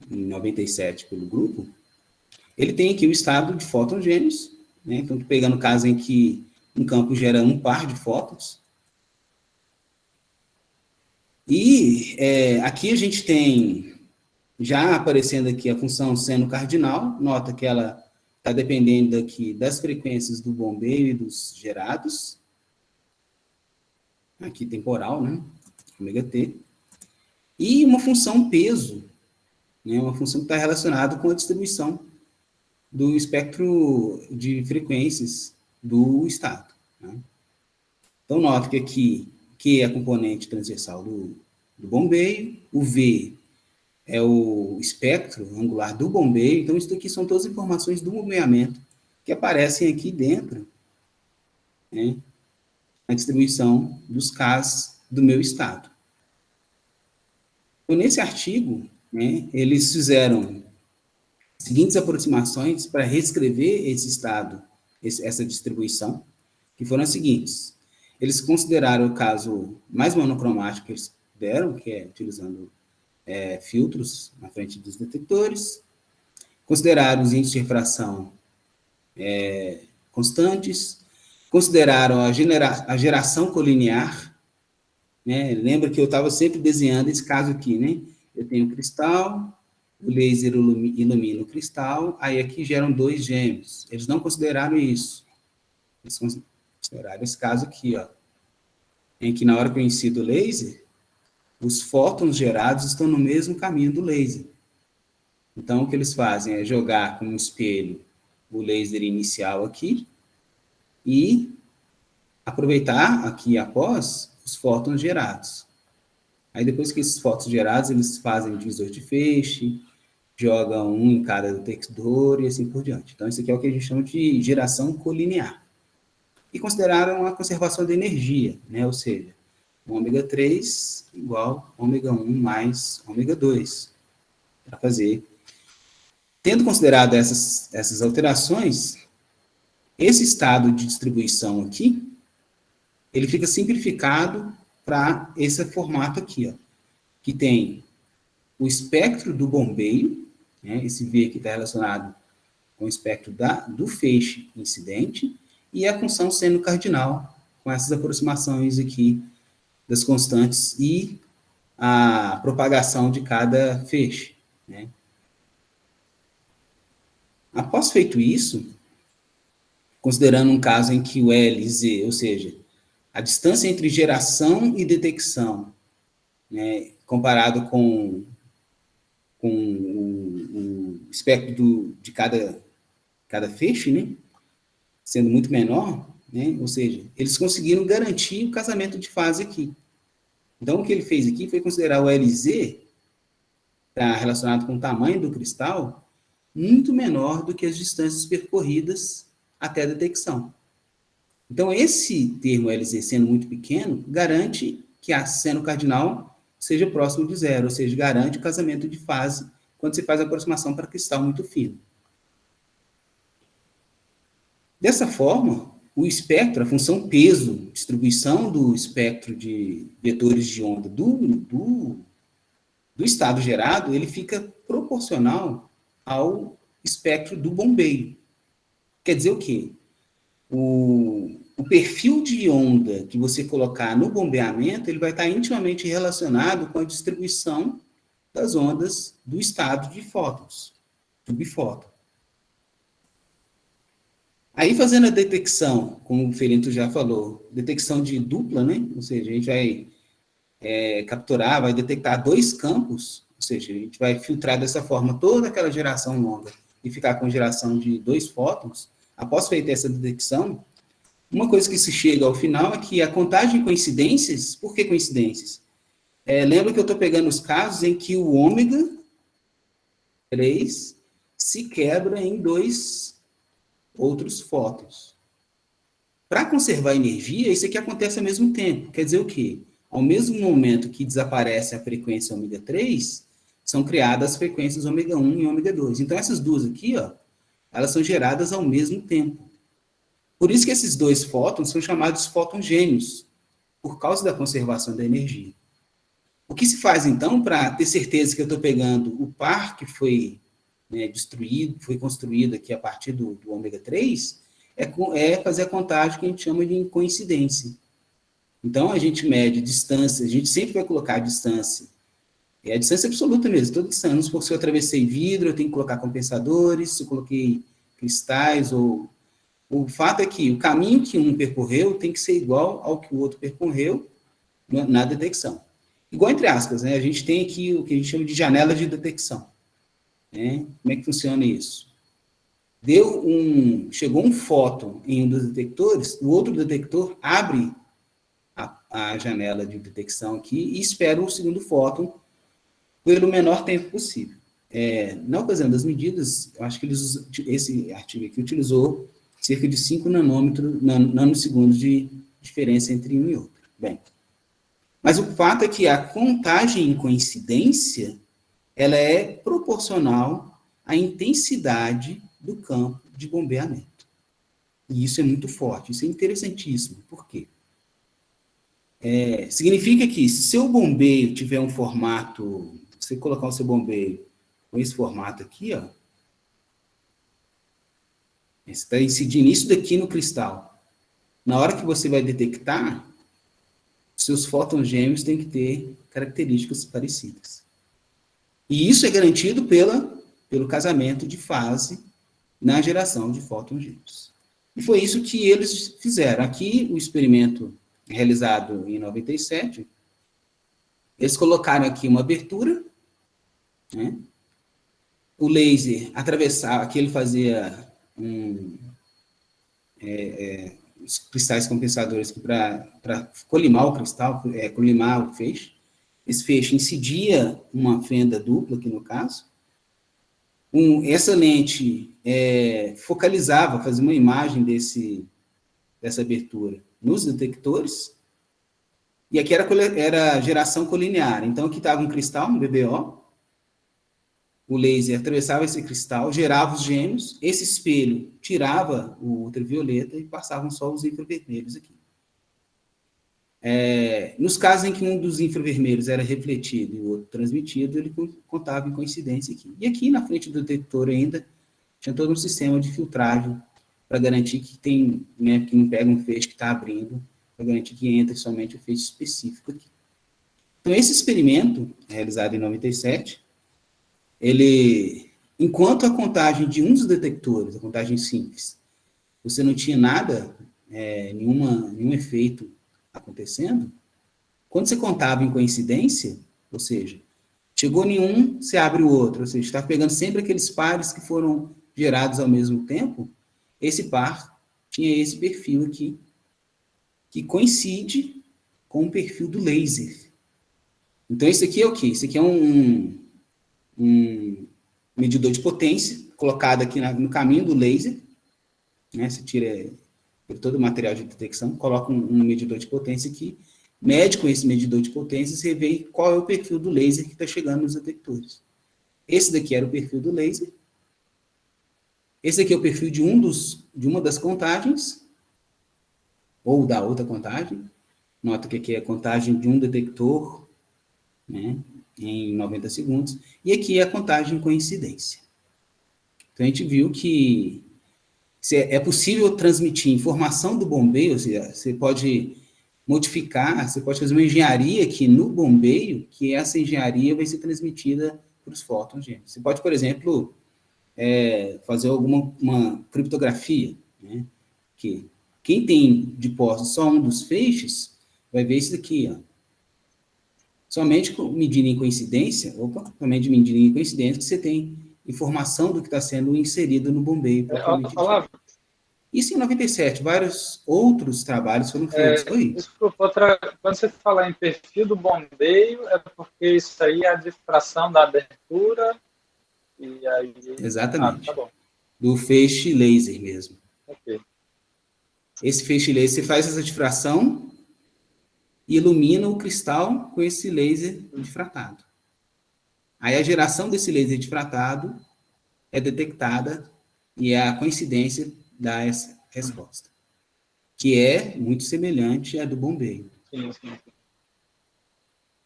97 pelo grupo, ele tem aqui o estado de fótons gêmeos, né? Então, pegando o caso em que um campo gera um par de fótons. E aqui a gente tem, já aparecendo aqui a função seno cardinal, nota que ela está dependendo aqui das frequências do bombeio e dos gerados, aqui temporal, né? Ômega t. E uma função peso, né? Uma função que está relacionada com a distribuição do espectro de frequências do estado, né? Então, nota que aqui Q é a componente transversal do bombeio, o V é o espectro angular do bombeio. Então, isso aqui são todas as informações do bombeamento que aparecem aqui dentro, né, na distribuição dos Ks do meu estado. Então, nesse artigo, né, eles fizeram as seguintes aproximações para reescrever esse estado, essa distribuição, que foram as seguintes. Eles consideraram o caso mais monocromático que eles deram, que é utilizando filtros na frente dos detectores, consideraram os índices de refração constantes, consideraram a geração colinear, né? Lembra que eu estava sempre desenhando esse caso aqui, né? Eu tenho cristal, o laser ilumina o cristal, aí aqui geram 2 gêmeos. Eles não consideraram isso. Eles consideraram esse caso aqui, ó, em que na hora que eu incido o laser, os fótons gerados estão no mesmo caminho do laser. Então, o que eles fazem é jogar com um espelho o laser inicial aqui e aproveitar aqui após os fótons gerados. Aí, depois que esses fótons gerados, eles fazem divisor de feixe, jogam um em cada detector e assim por diante. Então, isso aqui é o que a gente chama de geração colinear. E consideraram a conservação de energia, né? Ou seja, ômega 3 igual ômega 1 mais ômega 2, para fazer. Tendo considerado essas alterações, esse estado de distribuição aqui, ele fica simplificado para esse formato aqui, ó, que tem o espectro do bombeio, né, esse V aqui está relacionado com o espectro do feixe incidente, e a função seno cardinal, com essas aproximações aqui das constantes e a propagação de cada feixe, né. Após feito isso, considerando um caso em que o L e Z, ou seja, a distância entre geração e detecção, né, comparado com o espectro de cada feixe, né, sendo muito menor, né, ou seja, eles conseguiram garantir o casamento de fase aqui. Então, o que ele fez aqui foi considerar o LZ, tá, relacionado com o tamanho do cristal, muito menor do que as distâncias percorridas até a detecção. Então, esse termo LZ sendo muito pequeno, garante que a seno cardinal seja próximo de zero, ou seja, garante o casamento de fase quando você faz a aproximação para cristal muito fino. Dessa forma, o espectro, a função peso, distribuição do espectro de vetores de onda do do estado gerado, ele fica proporcional ao espectro do bombeio. Quer dizer o quê? O perfil de onda que você colocar no bombeamento, ele vai estar intimamente relacionado com a distribuição das ondas do estado de fótons, do bifóton. Aí, fazendo a detecção, como o Felinto já falou, detecção de dupla, né? Ou seja, a gente vai capturar, vai detectar dois campos, ou seja, a gente vai filtrar dessa forma toda aquela geração longa e ficar com geração de 2 fótons. Após feita essa detecção, uma coisa que se chega ao final é que a contagem de coincidências, por que coincidências? Lembra que eu estou pegando os casos em que o ômega 3 se quebra em 2 outros fótons. Para conservar energia, isso aqui acontece ao mesmo tempo. Quer dizer o quê? Ao mesmo momento que desaparece a frequência ômega 3, são criadas as frequências ômega 1 e ômega 2. Então, essas duas aqui, ó, elas são geradas ao mesmo tempo. Por isso que esses 2 fótons são chamados fótons gêmeos, por causa da conservação da energia. O que se faz, então, para ter certeza que eu estou pegando o par que foi destruído, foi construído aqui a partir do ômega 3, é fazer a contagem que a gente chama de coincidência. Então, a gente mede distância, a gente sempre vai colocar a distância. É a distância absoluta mesmo, toda distância. Se eu atravessei vidro, eu tenho que colocar compensadores, se eu coloquei cristais, o fato é que o caminho que um percorreu tem que ser igual ao que o outro percorreu na detecção. Igual entre aspas, né? A gente tem aqui o que a gente chama de janela de detecção. Né? Como é que funciona isso? Chegou um fóton em um dos detectores, o outro detector abre a janela de detecção aqui e espera o segundo fóton pelo menor tempo possível. Na ocasião das medidas, eu acho que esse artigo aqui utilizou cerca de 5 nanosegundos de diferença entre um e outro. Bem, mas o fato é que a contagem em coincidência, ela é proporcional à intensidade do campo de bombeamento. E isso é muito forte, isso é interessantíssimo. Por quê? Significa que se seu bombeio tiver um formato, você colocar o seu bombeio com esse formato aqui, ó, você está incidindo isso daqui no cristal. Na hora que você vai detectar, seus fótons gêmeos têm que ter características parecidas. E isso é garantido pelo casamento de fase na geração de fótons gêmeos. E foi isso que eles fizeram. Aqui, o experimento realizado em 97, eles colocaram aqui uma abertura, né? O laser atravessava, aqui ele fazia os cristais compensadores para colimar o cristal, colimar o feixe. Esse feixe incidia uma fenda dupla, aqui no caso. Essa lente focalizava, fazia uma imagem dessa abertura nos detectores, e aqui era geração colinear. Então, aqui estava um cristal, um BBO, o laser atravessava esse cristal, gerava os gêmeos, esse espelho tirava o ultravioleta e passavam só os infravermelhos aqui. Nos casos em que um dos infravermelhos era refletido e o outro transmitido, ele contava em coincidência aqui. E aqui na frente do detector ainda tinha todo um sistema de filtragem para garantir que que não pega um feixe que está abrindo, para garantir que entra somente o feixe específico aqui. Então, esse experimento, realizado em 97, enquanto a contagem de um dos detectores, a contagem simples, você não tinha nada, nenhum efeito acontecendo, quando você contava em coincidência, ou seja, chegou em um, você abre o outro, ou seja, está pegando sempre aqueles pares que foram gerados ao mesmo tempo, esse par tinha esse perfil aqui, que coincide com o perfil do laser. Então, isso aqui é o quê? Isso aqui é um medidor de potência colocado aqui no caminho do laser, né? Você tira todo o material de detecção, coloca um medidor de potência aqui, mede com esse medidor de potência, você vê qual é o perfil do laser que está chegando nos detectores. Esse daqui era o perfil do laser. Esse aqui é o perfil de uma das contagens, ou da outra contagem. Nota que aqui é a contagem de um detector, né? em 90 segundos, e aqui é a contagem coincidência. Então, a gente viu que é possível transmitir informação do bombeio, ou seja, você pode modificar, você pode fazer uma engenharia aqui no bombeio, que essa engenharia vai ser transmitida para os fótons gêmeos. Você pode, por exemplo, fazer uma criptografia, né? Que quem tem de posse só um dos feixes, vai ver isso aqui, ó. Somente medindo em coincidência, somente medindo em coincidência, que você tem informação do que está sendo inserido no bombeio. Isso em 97, vários outros trabalhos foram feitos. Quando você fala em perfil do bombeio, é porque isso aí é a difração da abertura, e aí... Exatamente. Tá bom. Do feixe laser mesmo. Ok. Esse feixe laser, você faz essa difração e ilumina o cristal com esse laser difratado. Aí a geração desse laser difratado é detectada e a coincidência dá essa resposta, que é muito semelhante à do bombeio. Sim.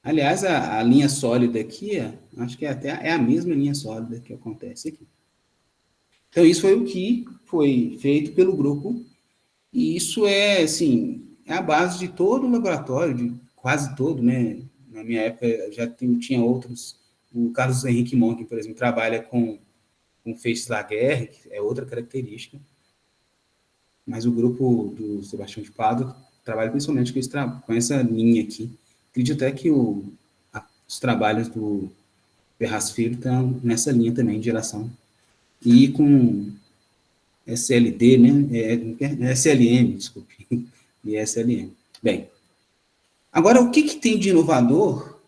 Aliás, a linha sólida aqui, acho que é a mesma linha sólida que acontece aqui. Então, isso foi o que foi feito pelo grupo, e isso é, assim, é a base de todo o laboratório, de quase todo, né? Na minha época, já tinha outros. O Carlos Henrique Monk, por exemplo, trabalha com feixes Laguerre, que é outra característica. Mas o grupo do Sebastião de Pádua trabalha principalmente com essa linha aqui. Acredito até que os trabalhos do Ferraz Filho estão nessa linha também de geração. E com SLD, né? SLM, desculpe. E SLM. Bem, agora, o que tem de inovador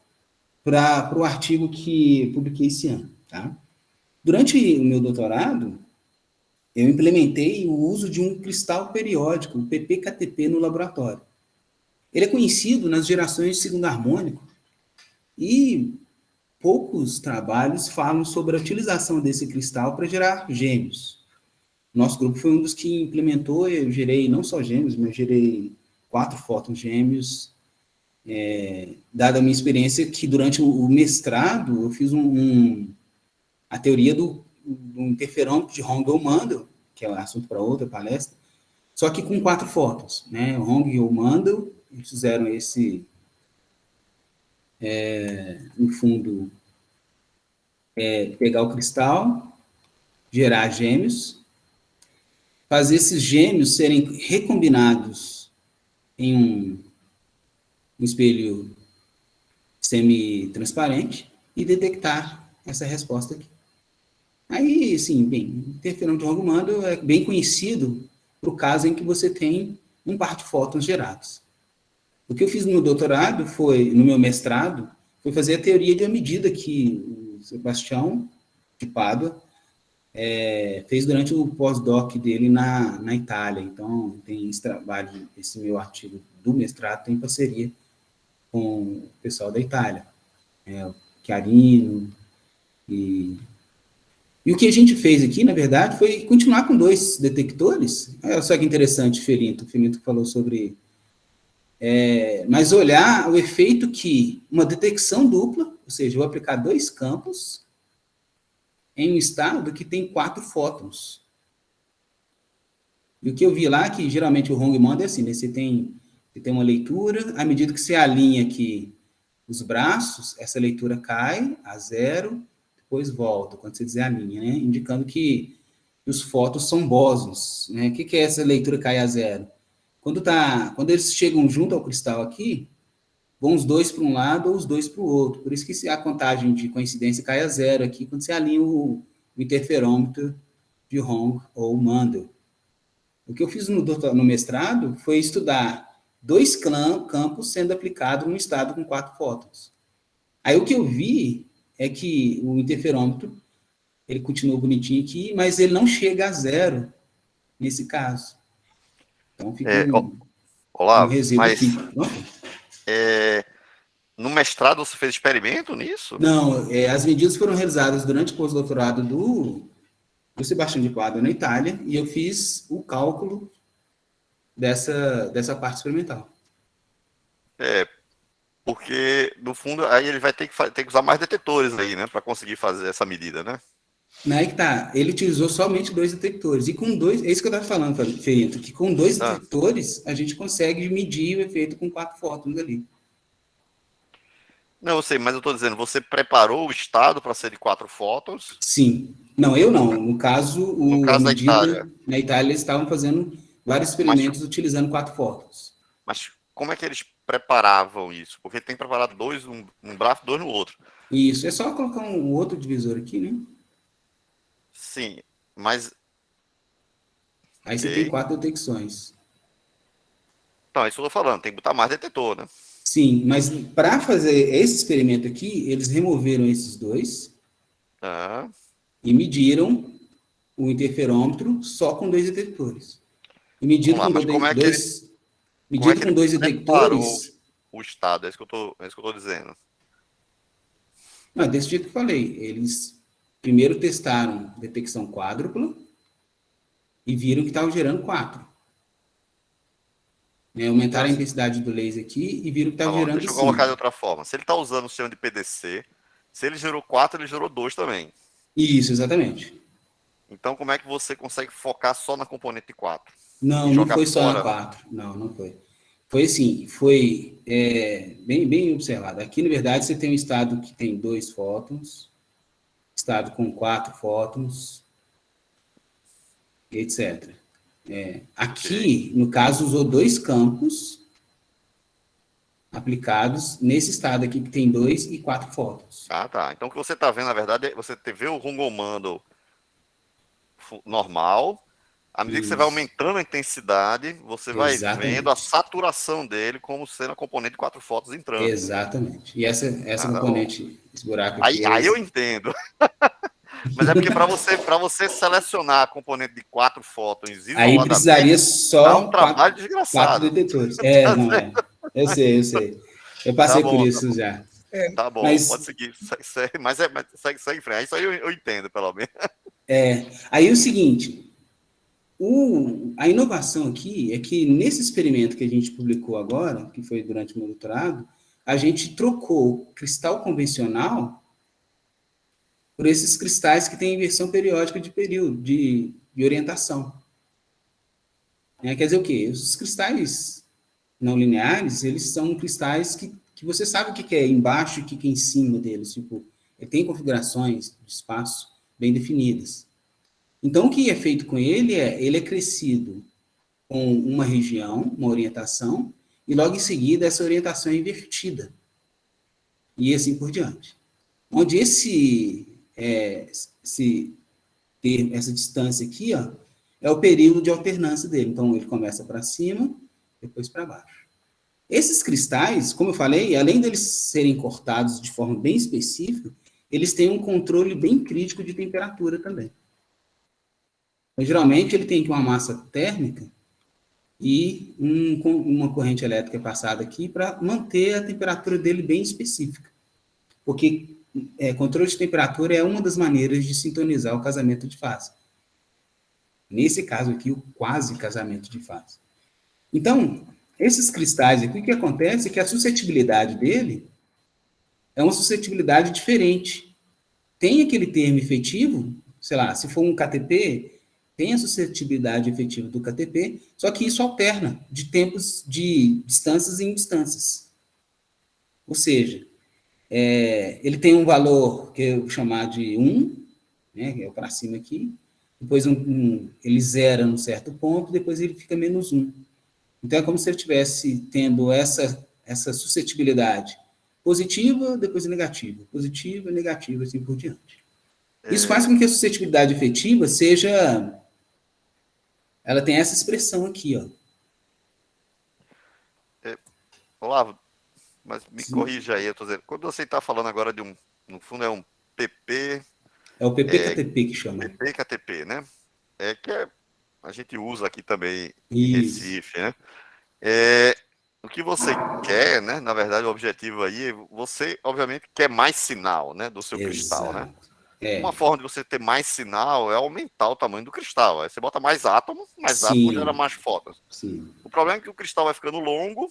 para o artigo que publiquei esse ano? Tá? Durante o meu doutorado, eu implementei o uso de um cristal periódico, o PPKTP, no laboratório. Ele é conhecido nas gerações de segundo harmônico e poucos trabalhos falam sobre a utilização desse cristal para gerar gêmeos. Nosso grupo foi um dos que implementou, eu gerei não só gêmeos, mas gerei 4 fótons gêmeos, dada a minha experiência que durante o mestrado eu fiz a teoria do interferômetro de Hong-Mandel, que é um assunto para outra palestra, só que com 4 fótons, né? O Hong e o Mandel, eles fizeram esse, no fundo, pegar o cristal, gerar gêmeos, fazer esses gêmeos serem recombinados em um espelho semi-transparente e detectar essa resposta aqui. Aí, assim, bem, o interferômetro de Hong-Mandel é bem conhecido para o caso em que você tem um par de fótons gerados. O que eu fiz no doutorado no meu mestrado, foi fazer a teoria de medida que o Sebastião de Pádua fez durante o pós-doc dele na Itália. Então, tem esse trabalho, esse meu artigo do mestrado tem parceria com o pessoal da Itália, o Chiarino, e o que a gente fez aqui, na verdade, foi continuar com 2 detectores. Olha só que interessante, o Felinto falou sobre... mas olhar o efeito que uma detecção dupla, ou seja, eu vou aplicar 2 campos em um estado que tem 4 fótons. E o que eu vi lá, que geralmente o Hong-Mandel é assim, né? Você tem uma leitura, à medida que você alinha aqui os braços, essa leitura cai a 0, depois volta, quando você desalinha, né? Indicando que os fótons são bósons, né? O que é essa leitura cai a 0? Quando eles chegam junto ao cristal aqui, vão os 2 para um lado ou os 2 para o outro. Por isso que a contagem de coincidência cai a 0 aqui, quando você alinha o interferômetro de Hong ou Mandel. O que eu fiz no mestrado foi estudar 2 campos sendo aplicados num estado com 4 fótons. Aí o que eu vi é que o interferômetro, ele continua bonitinho aqui, mas ele não chega a 0 nesse caso. Então fica um resíduo aqui. No mestrado você fez experimento nisso? Não, as medidas foram realizadas durante o pós-doutorado do Sebastião de Pádua na Itália, e eu fiz o cálculo dessa parte experimental. Porque, no fundo, aí ele vai ter que usar mais detetores aí, né? Para conseguir fazer essa medida, né? Não é que tá. Ele utilizou somente 2 detectores. E com dois, é isso que eu estava falando, Ferito, que com 2 Ah. detectores a gente consegue medir o efeito com 4 fótons ali. Não, eu sei, mas eu estou dizendo, você preparou o estado para ser de 4 fótons? Sim. Não, eu não. No caso, No a caso da medida, Itália. na Itália, eles estavam fazendo vários experimentos utilizando 4 fótons. Mas como é que eles preparavam isso? Porque tem que preparar 2 num braço, 2 no outro. Isso. É só colocar um outro divisor aqui, né? Sim, mas... Aí você tem 4 detecções. Então, é isso que eu estou falando, tem que botar mais detetor, né? Sim, mas para fazer esse experimento aqui, eles removeram esses 2 e mediram o interferômetro só com 2 detectores. E medido Vamos lá, com mas como é que ele medido com 2 preparou detectores. o estado? É isso que eu estou dizendo. Não, é desse jeito que eu falei. Eles primeiro testaram detecção quádrupla e viram que estava gerando 4. Né? Aumentaram a intensidade do laser aqui e viram que estava gerando Deixa eu 5. colocar de outra forma. Se ele está usando o sistema de PDC, se ele gerou 4, ele gerou 2 também. Isso, exatamente. Então, como é que você consegue focar só na componente 4? Não, não foi só na 4. Não, não foi. Foi assim, foi bem observado. Aqui, na verdade, você tem um estado que tem 2 fótons, estado com 4 fótons, etc. Aqui, no caso, usou 2 campos aplicados nesse estado aqui que tem 2 e 4 fótons. Ah, tá. Então, o que você está vendo, na verdade, você vê o Rungomando normal. À medida que você vai aumentando a intensidade, você vai vendo a saturação dele como sendo a componente 4 fótons entrando. Exatamente. E essa componente, esse buraco aqui... Aí eu entendo. Mas é porque para você selecionar a componente de 4 fótons isoladamente, aí precisaria só dá um trabalho desgraçado. 4 detectores. Não é. Eu sei. Eu passei por isso já. Tá bom, mas, pode seguir. Mas segue em frente. Isso aí eu entendo, pelo menos. Aí é o seguinte, a inovação aqui é que nesse experimento que a gente publicou agora, que foi durante o meu doutorado, a gente trocou cristal convencional por esses cristais que têm inversão periódica de período, de orientação. Quer dizer o quê? Os cristais não lineares, eles são cristais que você sabe o que é embaixo e o que é em cima deles. Tipo, ele tem configurações de espaço bem definidas. Então, o que é feito com ele é crescido com uma região, uma orientação, e logo em seguida essa orientação é invertida. E assim por diante. Onde essa distância aqui, ó, é o período de alternância dele. Então, ele começa para cima, depois para baixo. Esses cristais, como eu falei, além deles serem cortados de forma bem específica, eles têm um controle bem crítico de temperatura também. Então, geralmente, ele tem aqui uma massa térmica e uma corrente elétrica passada aqui para manter a temperatura dele bem específica. Porque controle de temperatura é uma das maneiras de sintonizar o casamento de fase. Nesse caso aqui, o quase casamento de fase. Então, esses cristais aqui, o que acontece é que a suscetibilidade dele é uma suscetibilidade diferente. Tem aquele termo efetivo, sei lá, se for um KTP, tem a suscetibilidade efetiva do KTP, só que isso alterna de tempos, de distâncias em distâncias. Ou seja, ele tem um valor que eu vou chamar de 1, né, que é o para cima aqui, depois ele zera num certo ponto, depois ele fica menos 1. Então, é como se ele estivesse tendo essa suscetibilidade positiva, depois negativa, positiva, negativa, assim por diante. Isso faz com que a suscetibilidade efetiva seja... Ela tem essa expressão aqui, ó. Olavo, mas me corrija aí, eu tô dizendo, quando você está falando agora de no fundo é um PP... É o PPKTP que chama. PPKTP, né? Que a gente usa aqui também em Recife, né? O que você quer, né? Na verdade, o objetivo aí, você obviamente quer mais sinal, né? Do seu cristal, né? Uma forma de você ter mais sinal é aumentar o tamanho do cristal. Aí você bota mais átomo gera mais fótons. Sim. O problema é que o cristal vai ficando longo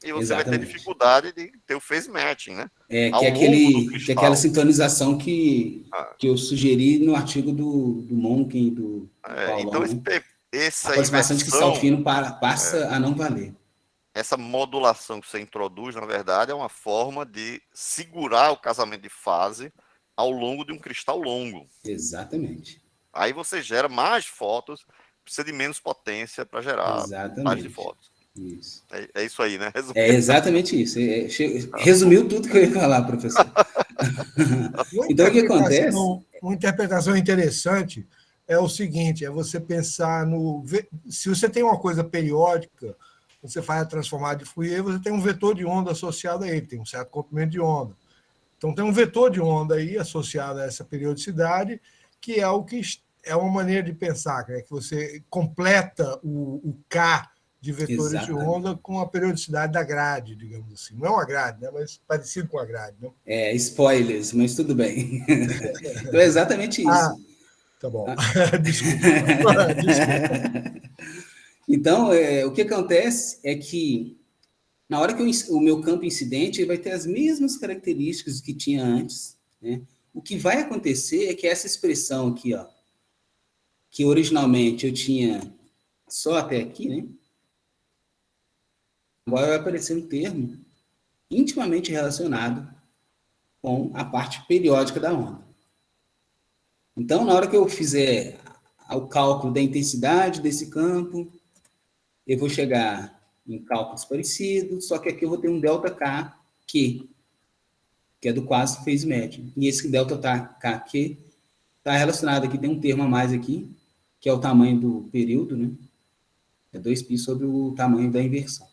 e você vai ter dificuldade de ter o phase matching, né? Que é aquela sintonização que eu sugeri no artigo do Monken, do Paulão, então, né? essa a aproximação de cristal fino passa a não valer. Essa modulação que você introduz, na verdade, é uma forma de segurar o casamento de fase ao longo de um cristal longo. Exatamente. Aí você gera mais fotos, precisa de menos potência para gerar mais de fotos. Isso. É isso aí, né? É exatamente isso. Resumiu tudo que eu ia falar, professor. Então, o que acontece? Uma interpretação interessante é o seguinte, é você pensar no... Se você tem uma coisa periódica, você faz a transformada de Fourier, você tem um vetor de onda associado a ele, tem um certo comprimento de onda. Então, tem um vetor de onda aí associado a essa periodicidade, que é o que é uma maneira de pensar, né? Que você completa o K de vetores de onda com a periodicidade da grade, digamos assim. Não é uma grade, né? Mas parecido com a grade. Né? Spoilers, mas tudo bem. Então, é exatamente isso. Tá bom. Desculpa. Então, o que acontece é que, na hora que o meu campo incidente vai ter as mesmas características que tinha antes, né? O que vai acontecer é que essa expressão aqui, ó, que originalmente eu tinha só até aqui, né? Agora vai aparecer um termo intimamente relacionado com a parte periódica da onda. Então, na hora que eu fizer o cálculo da intensidade desse campo, eu vou chegar em cálculos parecidos, só que aqui eu vou ter um ΔK que é do quase phase médio. E esse ΔK que está relacionado aqui, tem um termo a mais aqui, que é o tamanho do período, né? É 2π sobre o tamanho da inversão.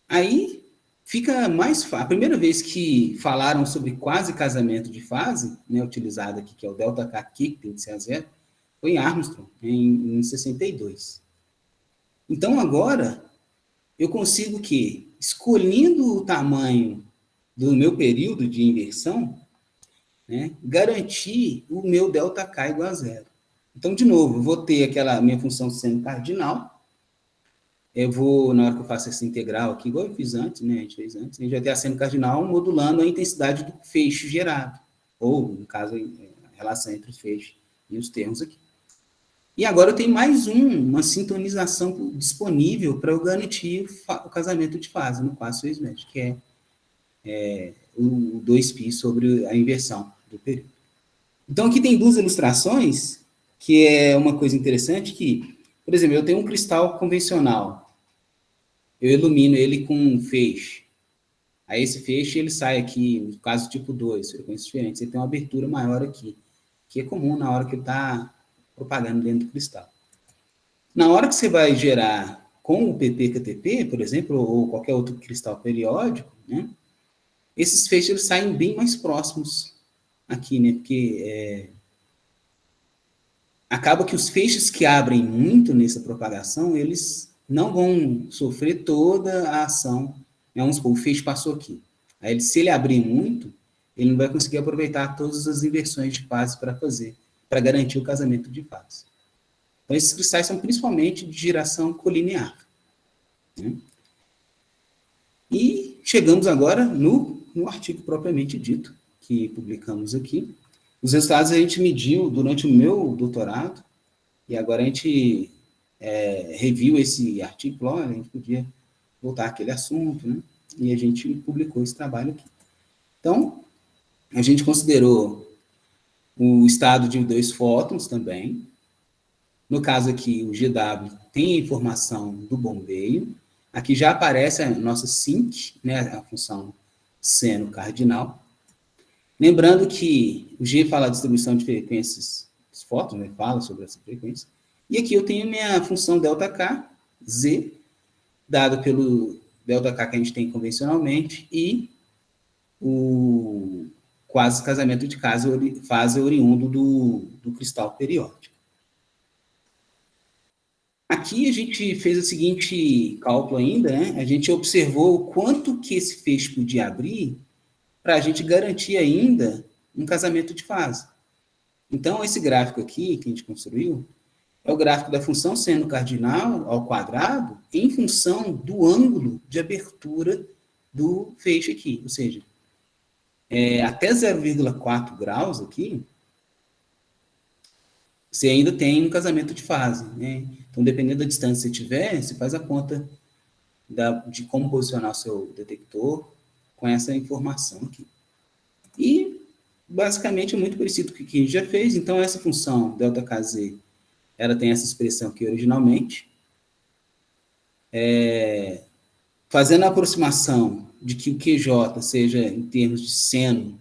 Aí fica mais fácil. A primeira vez que falaram sobre quase casamento de fase, né, utilizado aqui, que é o ΔK aqui, que tem que ser a zero, foi em Armstrong, em 62. Então, agora, eu consigo que, escolhendo o tamanho do meu período de inversão, né, garantir o meu ΔK igual a zero. Então, de novo, eu vou ter aquela minha função seno cardinal. Eu vou, na hora que eu faço essa integral aqui, igual eu fiz antes, né? A gente fez antes, a gente vai ter a seno cardinal modulando a intensidade do feixe gerado. Ou, no caso, a relação entre os feixes e os termos aqui. E agora eu tenho mais uma sintonização disponível para eu garantir o casamento de fase no quase phase match, que é o 2π sobre a inversão do período. Então, aqui tem duas ilustrações, que é uma coisa interessante, que, por exemplo, eu tenho um cristal convencional, eu ilumino ele com um feixe. Aí esse feixe, ele sai aqui, no caso tipo 2, frequências diferentes, ele tem uma abertura maior aqui, que é comum na hora que ele está propagando dentro do cristal. Na hora que você vai gerar com o PPKTP, por exemplo, ou qualquer outro cristal periódico, né, esses feixes eles saem bem mais próximos aqui, né, porque acaba que os feixes que abrem muito nessa propagação, eles não vão sofrer toda a ação. Vamos supor, o feixe passou aqui. Aí, se ele abrir muito, ele não vai conseguir aproveitar todas as inversões de fase para fazer, para garantir o casamento de fase. Então, esses cristais são principalmente de geração colinear. Né? E chegamos agora no artigo propriamente dito, que publicamos aqui. Os resultados a gente mediu durante o meu doutorado, e agora a gente reviu esse artigo, olha, a gente podia voltar àquele assunto, né? E a gente publicou esse trabalho aqui. Então, a gente considerou o estado de 2 fótons também. No caso aqui, o GW tem a informação do bombeio. Aqui já aparece a nossa sinc, né, a função seno cardinal. Lembrando que o G fala a distribuição de frequências dos fótons, né, fala sobre essa frequência. E aqui eu tenho minha função ΔK, Z, dada pelo ΔK que a gente tem convencionalmente, e o quase casamento de fase oriundo do cristal periódico. Aqui a gente fez o seguinte cálculo ainda, né? A gente observou o quanto que esse feixe podia abrir para a gente garantir ainda um casamento de fase. Então, esse gráfico aqui que a gente construiu, é o gráfico da função seno cardinal ao quadrado em função do ângulo de abertura do feixe aqui. Ou seja, até 0,4 graus aqui, você ainda tem um casamento de fase, né? Então, dependendo da distância que você tiver, você faz a conta de como posicionar o seu detector com essa informação aqui. E, basicamente, é muito parecido com o que a gente já fez. Então, essa função, ΔKz, ela tem essa expressão aqui originalmente. Fazendo a aproximação de que o QJ seja em termos de seno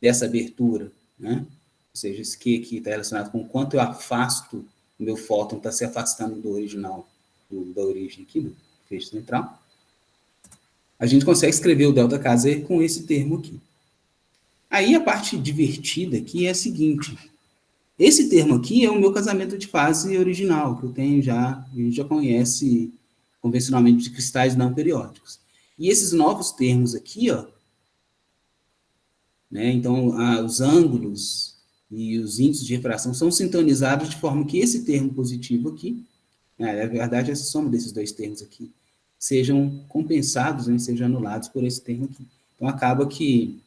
dessa abertura, né? Ou seja, esse Q aqui está relacionado com o quanto eu afasto o meu fóton, está se afastando do original, da origem aqui, do feixe central. A gente consegue escrever o ΔKz com esse termo aqui. Aí a parte divertida aqui é a seguinte: esse termo aqui é o meu casamento de fase original, que eu tenho a gente já conhece convencionalmente de cristais não periódicos. E esses novos termos aqui, ó, né, então os ângulos e os índices de refração são sintonizados de forma que esse termo positivo aqui, na verdade, essa soma desses dois termos aqui, sejam compensados, né, sejam anulados por esse termo aqui. Então, acaba que,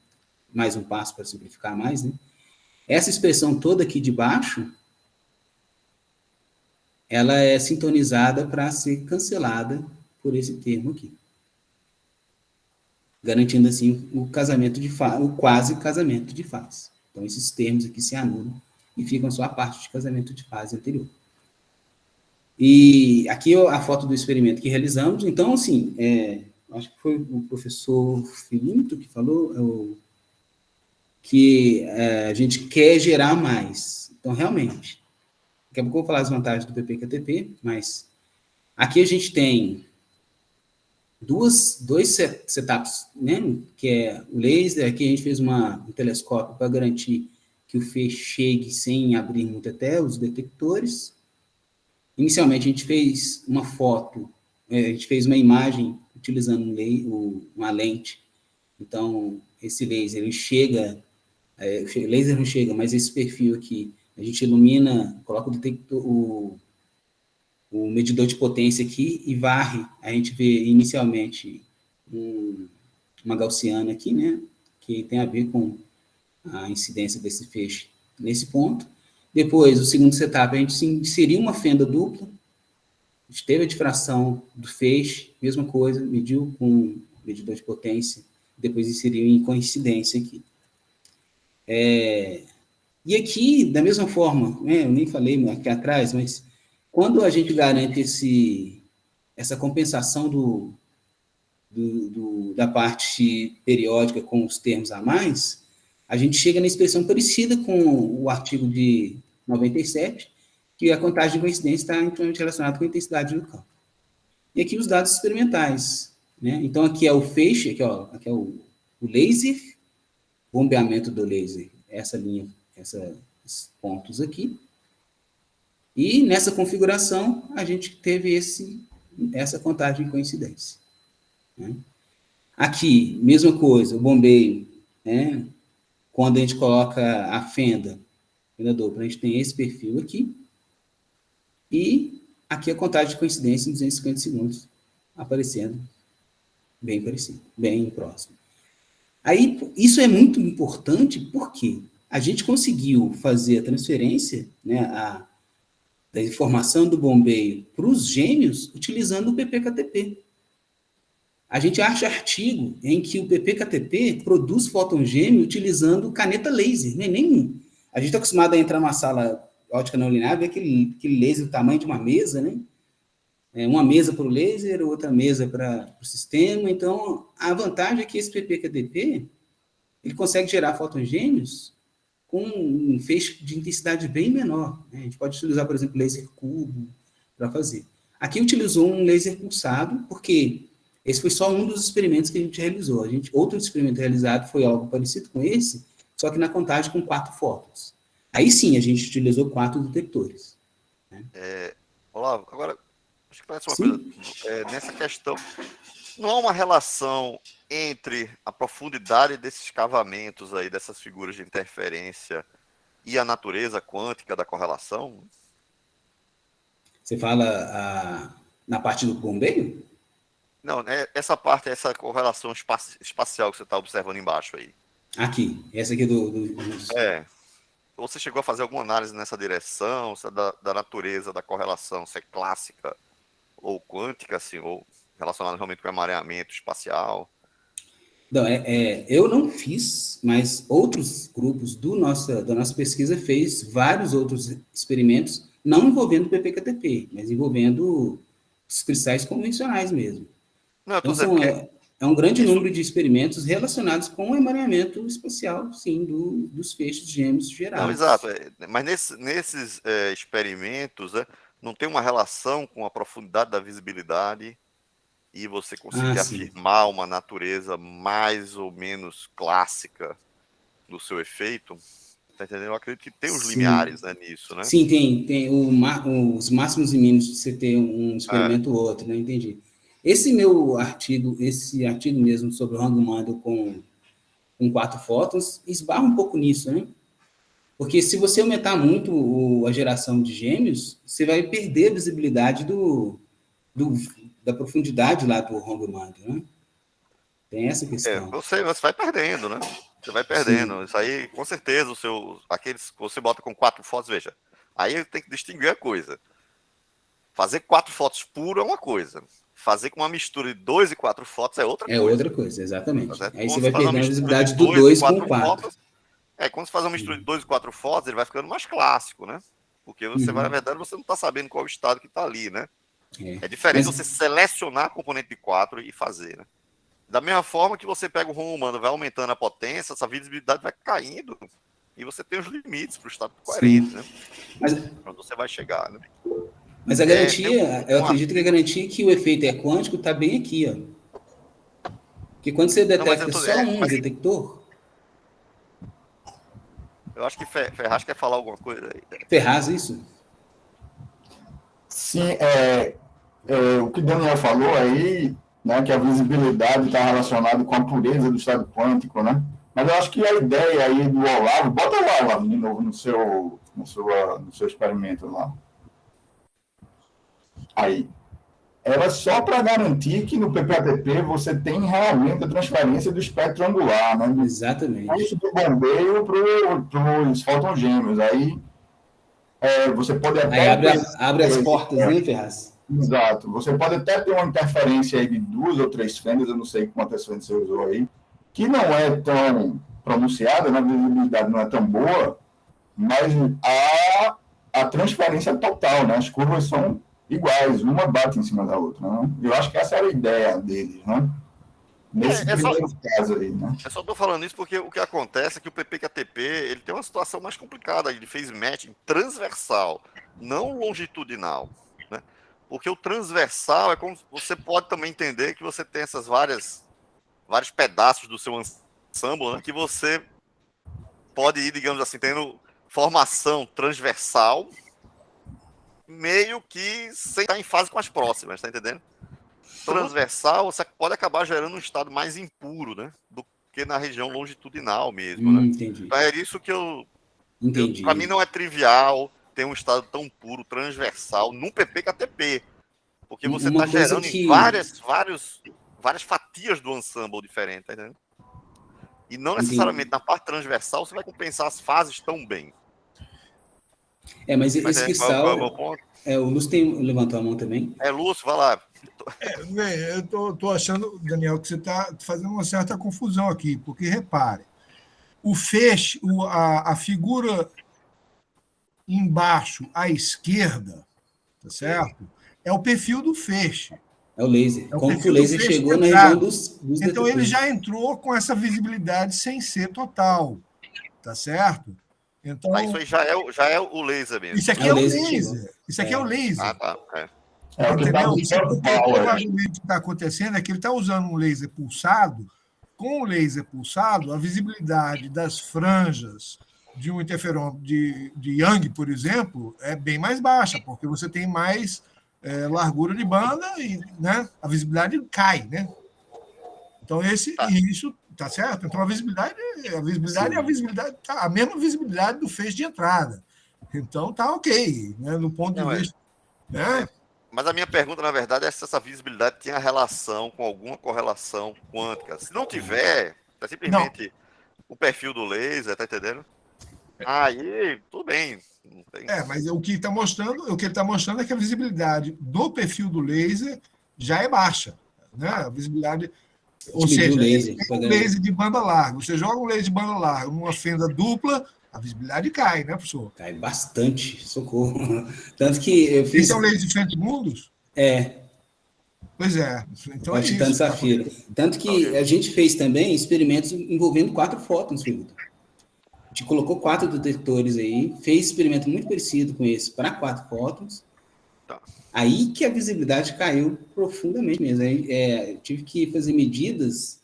mais um passo para simplificar mais, né, essa expressão toda aqui de baixo, ela é sintonizada para ser cancelada por esse termo aqui. Garantindo, assim, o casamento de fase, o quase casamento de fase. Então, esses termos aqui se anulam e ficam só a parte de casamento de fase anterior. E aqui a foto do experimento que realizamos. Então, assim, acho que foi o professor Filinto que falou que a gente quer gerar mais. Então, realmente, daqui a pouco eu vou falar as vantagens do PPKTP, mas aqui a gente tem dois setups, né? Que é o laser, aqui a gente fez um telescópio para garantir que o feixe chegue sem abrir muito até os detectores. Inicialmente, a gente fez uma foto, a gente fez uma imagem utilizando uma lente. Então, esse laser, ele chega, o laser não chega, mas esse perfil aqui, a gente ilumina, coloca o detector, o medidor de potência aqui e varre. A gente vê inicialmente uma gaussiana aqui, né, que tem a ver com a incidência desse feixe nesse ponto. Depois, o segundo setup, a gente inseriu uma fenda dupla, a gente teve a difração do feixe, mesma coisa, mediu com medidor de potência, depois inseriu em coincidência aqui. E aqui, da mesma forma, né, eu nem falei aqui atrás, mas quando a gente garante essa compensação da parte periódica com os termos a mais, a gente chega na expressão parecida com o artigo de 97, que a contagem de coincidência está intimamente relacionada com a intensidade do campo. E aqui os dados experimentais, né? Então, aqui é o feixe, aqui é o laser, bombeamento do laser, essa linha, esses pontos aqui. E nessa configuração, a gente teve essa contagem de coincidência, né? Aqui, mesma coisa, o bombeio, né? Quando a gente coloca a fenda dupla, a gente tem esse perfil aqui. E aqui a contagem de coincidência em 250 segundos, aparecendo bem parecido, bem próximo. Aí, isso é muito importante porque a gente conseguiu fazer a transferência, né, da informação do bombeio para os gêmeos utilizando o PPKTP. A gente acha artigo em que o PPKTP produz fóton gêmeo utilizando caneta laser. A gente está acostumado a entrar numa sala ótica não linear, ver aquele laser do tamanho de uma mesa, né? Uma mesa para o laser, outra mesa para o sistema. Então, a vantagem é que esse PPKTP ele consegue gerar fótons gêmeos com um feixe de intensidade bem menor, né? A gente pode utilizar, por exemplo, laser cubo para fazer. Aqui utilizou um laser pulsado, porque esse foi só um dos experimentos que a gente realizou. Outro experimento realizado foi algo parecido com esse, só que na contagem com 4 fótons. Aí sim, a gente utilizou 4 detectores, né? Olavo, agora, acho que parece uma Sim. coisa, nessa questão, não há uma relação entre a profundidade desses cavamentos aí, dessas figuras de interferência, e a natureza quântica da correlação? Você fala na parte do bombeio? Não, essa parte, essa correlação espacial que você está observando embaixo aí. Aqui, essa aqui Você chegou a fazer alguma análise nessa direção, se é da natureza da correlação, se é clássica ou quântica, assim, ou relacionada realmente com o mareamento espacial? Não, eu não fiz, mas outros grupos da nossa pesquisa fez vários outros experimentos, não envolvendo o PPKTP, mas envolvendo os cristais convencionais mesmo. Não, Então, é um grande número de experimentos relacionados com o emaranhamento espacial, sim, dos feixes gêmeos gerados. Não, exato. Mas nesses experimentos, não tem uma relação com a profundidade da visibilidade e você conseguir afirmar uma natureza mais ou menos clássica do seu efeito? Tá entendendo? Eu acredito que tem os limiares nisso, né? Sim, tem os máximos e mínimos de você ter um experimento ou outro, né? Entendi. Esse artigo mesmo sobre o Hong-Mandel com 4 fótons esbarra um pouco nisso, né? Porque se você aumentar muito a geração de gêmeos, você vai perder a visibilidade da profundidade lá do Hong-Mandel, né? Tem essa questão. Você vai perdendo, né? Você vai perdendo. Sim. Isso aí, com certeza, aqueles que você bota com 4 fotos, veja, aí tem que distinguir a coisa. Fazer 4 fotos puro é uma coisa. Fazer com uma mistura de 2 e 4 fotos é outra coisa. É outra coisa, exatamente. Tá, aí você vai perdendo a visibilidade do 2 com 4. Quando você faz uma mistura de 2 e 4 fotos, ele vai ficando mais clássico, né? Porque você vai, na verdade, você não está sabendo qual é o estado que está ali, né? É diferente você selecionar a componente de 4 e fazer, né? Da mesma forma que você pega o Hong-Mandel, vai aumentando a potência, essa visibilidade vai caindo e você tem os limites para o estado coerente, né? Onde você vai chegar, né? Mas a garantia, eu acredito que a garantia é que o efeito é quântico está bem aqui, ó. Porque quando você detecta só um detector... Eu acho que Ferraz quer falar alguma coisa aí. Ferraz, isso? Sim, o que o Daniel falou aí, né, que a visibilidade está relacionada com a pureza do estado quântico, né? Mas eu acho que a ideia aí do Olavo, bota lá, Olavo, de novo no seu experimento lá. Aí. Era só para garantir que no PPATP você tem realmente a transferência do espectro angular, né? Exatamente. Isso do bombeio para os fótons gêmeos. Aí você pode até... Aí abre as portas, né, Ferraz? Exato. Você pode até ter uma interferência aí de 2 ou 3 fendas, eu não sei quantas fendas você usou aí, que não é tão pronunciada, né? A visibilidade não é tão boa, mas a transferência total, né? As curvas são iguais, uma bate em cima da outra, né? Eu acho que essa era a ideia deles, né? Nesse primeiro caso aí, né? Eu só estou falando isso porque o que acontece é que o PPKTP ele tem uma situação mais complicada. Ele fez matching transversal, não longitudinal, né? Porque o transversal é como você pode também entender que você tem essas vários pedaços do seu ensemble, né? Que você pode ir, digamos assim, tendo formação transversal, meio que sem estar em fase com as próximas, tá entendendo? Transversal, você pode acabar gerando um estado mais impuro, né? Do que na região longitudinal mesmo, né? Entendi. Então é isso que Entendi. Para mim não é trivial ter um estado tão puro, transversal, num PPKTP. Porque você está gerando em várias fatias do ensemble diferente, tá entendendo? E não necessariamente na parte transversal você vai compensar as fases tão bem. Mas esse cristal... Qual é o meu ponto? O Lúcio levantou a mão também. Lúcio, vai lá. Eu estou achando, Daniel, que você está fazendo uma certa confusão aqui, porque, repare, o feixe, a figura embaixo à esquerda, tá certo? É o perfil do feixe. É o laser. Como que o laser chegou na região dos então, ele já entrou com essa visibilidade sem ser total, tá certo? Então, isso aí já é o laser mesmo. Isso aqui é o laser. Isso aqui é o laser. Ah, tá. Entendeu? O que provavelmente está acontecendo é que ele está usando um laser pulsado. Com o laser pulsado, a visibilidade das franjas de um interferômetro de Young, por exemplo, é bem mais baixa, porque você tem mais largura de banda e, né, a visibilidade cai, né? Então, isso tá certo? Então, a visibilidade é a visibilidade, a mesma visibilidade do feixe de entrada. Então, tá ok, né? Do ponto de vista... né? Mas a minha pergunta, na verdade, é se essa visibilidade tinha relação com alguma correlação quântica. Se não tiver, é Não, simplesmente o perfil do laser, tá entendendo? Aí, tudo bem. Não tem... mas o que o que ele está mostrando é que a visibilidade do perfil do laser já é baixa, né? A visibilidade, A ou gente mediu o seja, ele laser. tem um laser de banda larga. Você joga um laser de banda larga numa fenda dupla, a visibilidade cai, né, professor? Cai bastante, socorro. Tanto que eu Esse fiz. é um laser de frente mundos? É, Pois é. Então é o é Titã isso de que está Safira. acontecendo. Tanto que Ok. a gente fez também experimentos envolvendo 4 fótons, Felipe. A gente colocou 4 detectores aí, fez experimento muito parecido com esse para 4 fótons. Tá. Aí que a visibilidade caiu profundamente mesmo. Aí, tive que fazer medidas.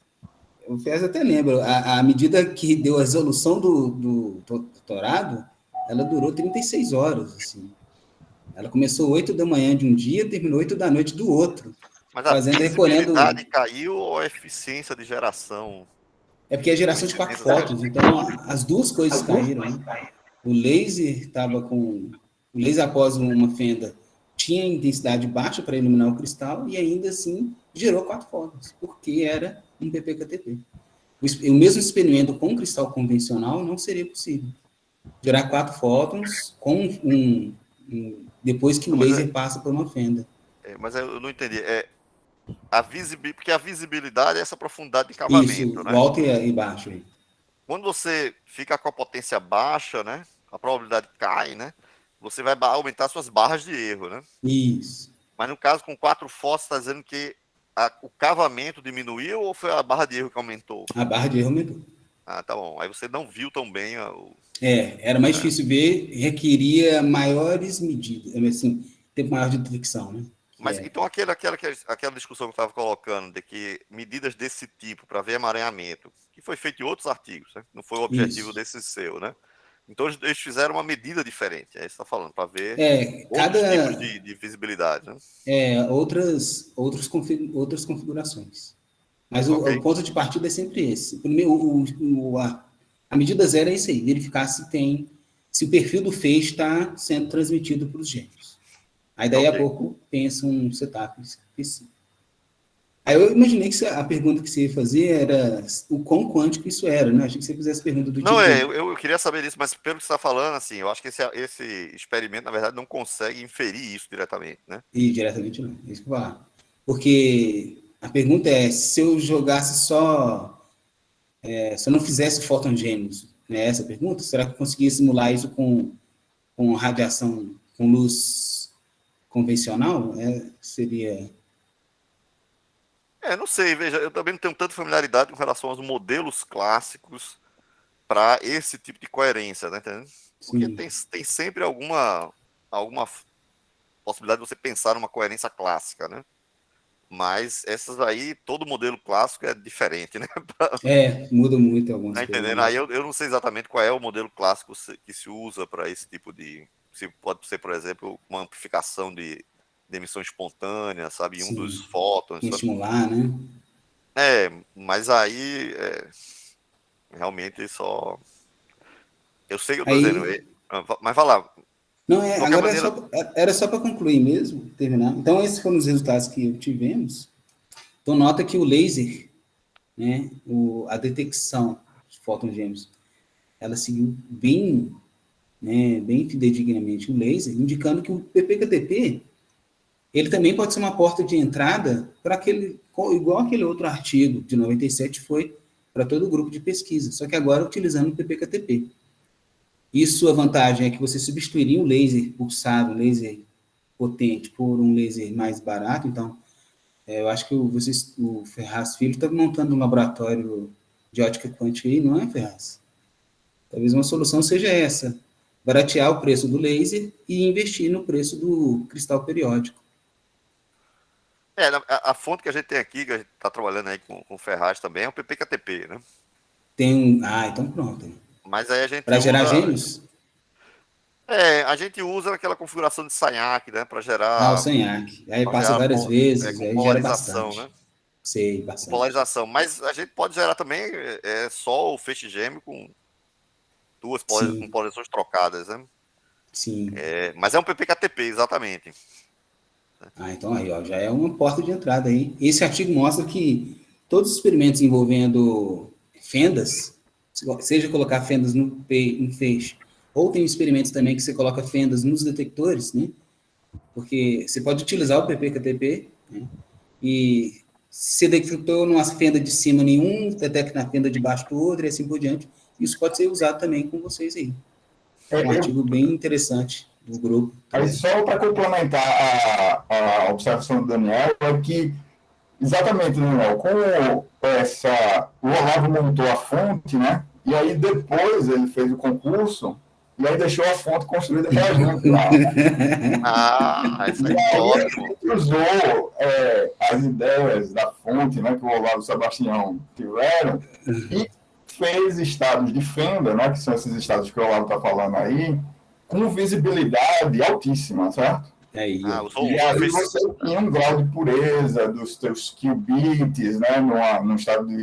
Eu até lembro, a medida que deu a resolução do doutorado, ela durou 36 horas. Assim. Ela começou 8 da manhã de um dia, terminou 8 da noite do outro. Mas a Recolhendo. visibilidade caiu ou a eficiência de geração? É porque é geração de 4 Coincidência das duas? fótons, então as duas coisas caíram. Né? O laser estava com. O laser após uma fenda tinha intensidade baixa para iluminar o cristal e ainda assim gerou 4 fótons, porque era um PPKTP. O mesmo experimento com um cristal convencional não seria possível. Gerar 4 fótons com depois que o Não, laser passa por uma fenda. mas eu não entendi. Porque a visibilidade é essa profundidade de cavamento, Isso, o né? alto e baixo. Aí. Quando você fica com a potência baixa, né? A probabilidade cai, né? Você vai aumentar suas barras de erro, né? Isso. Mas no caso com 4 fósforos, está dizendo que o cavamento diminuiu ou foi a barra de erro que aumentou? A barra de erro aumentou. Ah, tá bom. Aí você não viu tão bem Era mais difícil ver, requeria maiores medidas, assim, tempo maior de detecção, né? Mas então aquela discussão que eu estava colocando de que medidas desse tipo para ver emaranhamento, que foi feito em outros artigos, né? Não foi o objetivo Isso. desse seu, né? Então eles fizeram uma medida diferente, é isso que você está falando, para ver outros tipos Cada de visibilidade, né? outras configurações. Mas Ok, o ponto de partida é sempre esse. Primeiro, a medida zero é isso aí, verificar se o perfil do feixe está sendo transmitido para os gêmeos. Aí daí a ok. pouco pensa um setup específico. Aí eu imaginei que a pergunta que você ia fazer era o quão quântico isso era, né? Achei que você fizesse pergunta do Não, tipo, eu queria saber disso, mas pelo que você está falando, assim, eu acho que esse experimento, na verdade, não consegue inferir isso diretamente, né? e diretamente não, é isso que eu vou falar. Porque a pergunta é, se eu jogasse se eu não fizesse fóton gêmeos, né? Essa pergunta, será que eu conseguia simular isso com radiação, com luz convencional? Seria... Não sei, veja, eu também não tenho tanta familiaridade com relação aos modelos clássicos para esse tipo de coerência, né? Entendeu? Porque Sim, tem sempre alguma possibilidade de você pensar numa coerência clássica, né? Mas essas aí, todo modelo clássico é diferente, né? muda muito algumas Tá coisas. entendendo? Né? Aí eu não sei exatamente qual é o modelo clássico que se usa para esse tipo de. Se pode ser, por exemplo, uma amplificação de emissão espontânea, sabe? Em um dos Sim, fótons, sabe? estimular, né? Mas aí realmente só. Eu sei que eu tô dizendo, Aí, mas vai lá. não, De qualquer agora maneira, era só para concluir mesmo, terminar. Então, esses foram os resultados que tivemos. Então, nota que o laser, né, a detecção de fótons gêmeos, ela seguiu bem, né, bem fidedignamente o laser, indicando que o PPKTP, ele também pode ser uma porta de entrada para igual aquele outro artigo de 97 foi para todo o grupo de pesquisa, só que agora utilizando o PPKTP. E sua vantagem é que você substituiria um laser pulsado, um laser potente, por um laser mais barato. Então, eu acho que o Ferraz Filho está montando um laboratório de ótica quântica aí, não é, Ferraz? Talvez uma solução seja essa, baratear o preço do laser e investir no preço do cristal periódico. a fonte que a gente tem aqui, que a gente está trabalhando aí com Ferraz também, é o PPKTP, né? Então pronto. Mas aí a gente Para gerar usa. gêmeos? A gente usa aquela configuração de Sagnac, né? Para O gerar, Sagnac. Aí pra passa gerar várias vezes, com aí gera polarização, né? bastante. Sei, Com bastante. polarização. Mas a gente pode gerar também só o feixe gêmeo com com Sim, polarizações trocadas, né? sim. Mas é um PPKTP, exatamente. Então aí, ó, já é uma porta de entrada aí. Esse artigo mostra que todos os experimentos envolvendo fendas, seja colocar fendas no feixe, ou tem experimentos também que você coloca fendas nos detectores, né? Porque você pode utilizar o PPKTP, né? E se detectou numa fenda de cima nenhum, detecta na fenda de baixo do outro, e assim por diante. Isso pode ser usado também com vocês aí. Um artigo bem interessante do grupo. Aí, só para complementar a observação do Daniel, é que, exatamente, Daniel, como o Olavo montou a fonte, né? E aí depois ele fez o concurso, e aí deixou a fonte construída para a gente lá. Isso aí é ótimo. A gente usou as ideias da fonte, né, que o Olavo e o Sebastião tiveram, e fez estados de fenda, né, que são esses estados que o Olavo está falando aí, com visibilidade altíssima, certo? E aí você tinha um grau de pureza dos teus qubits, né,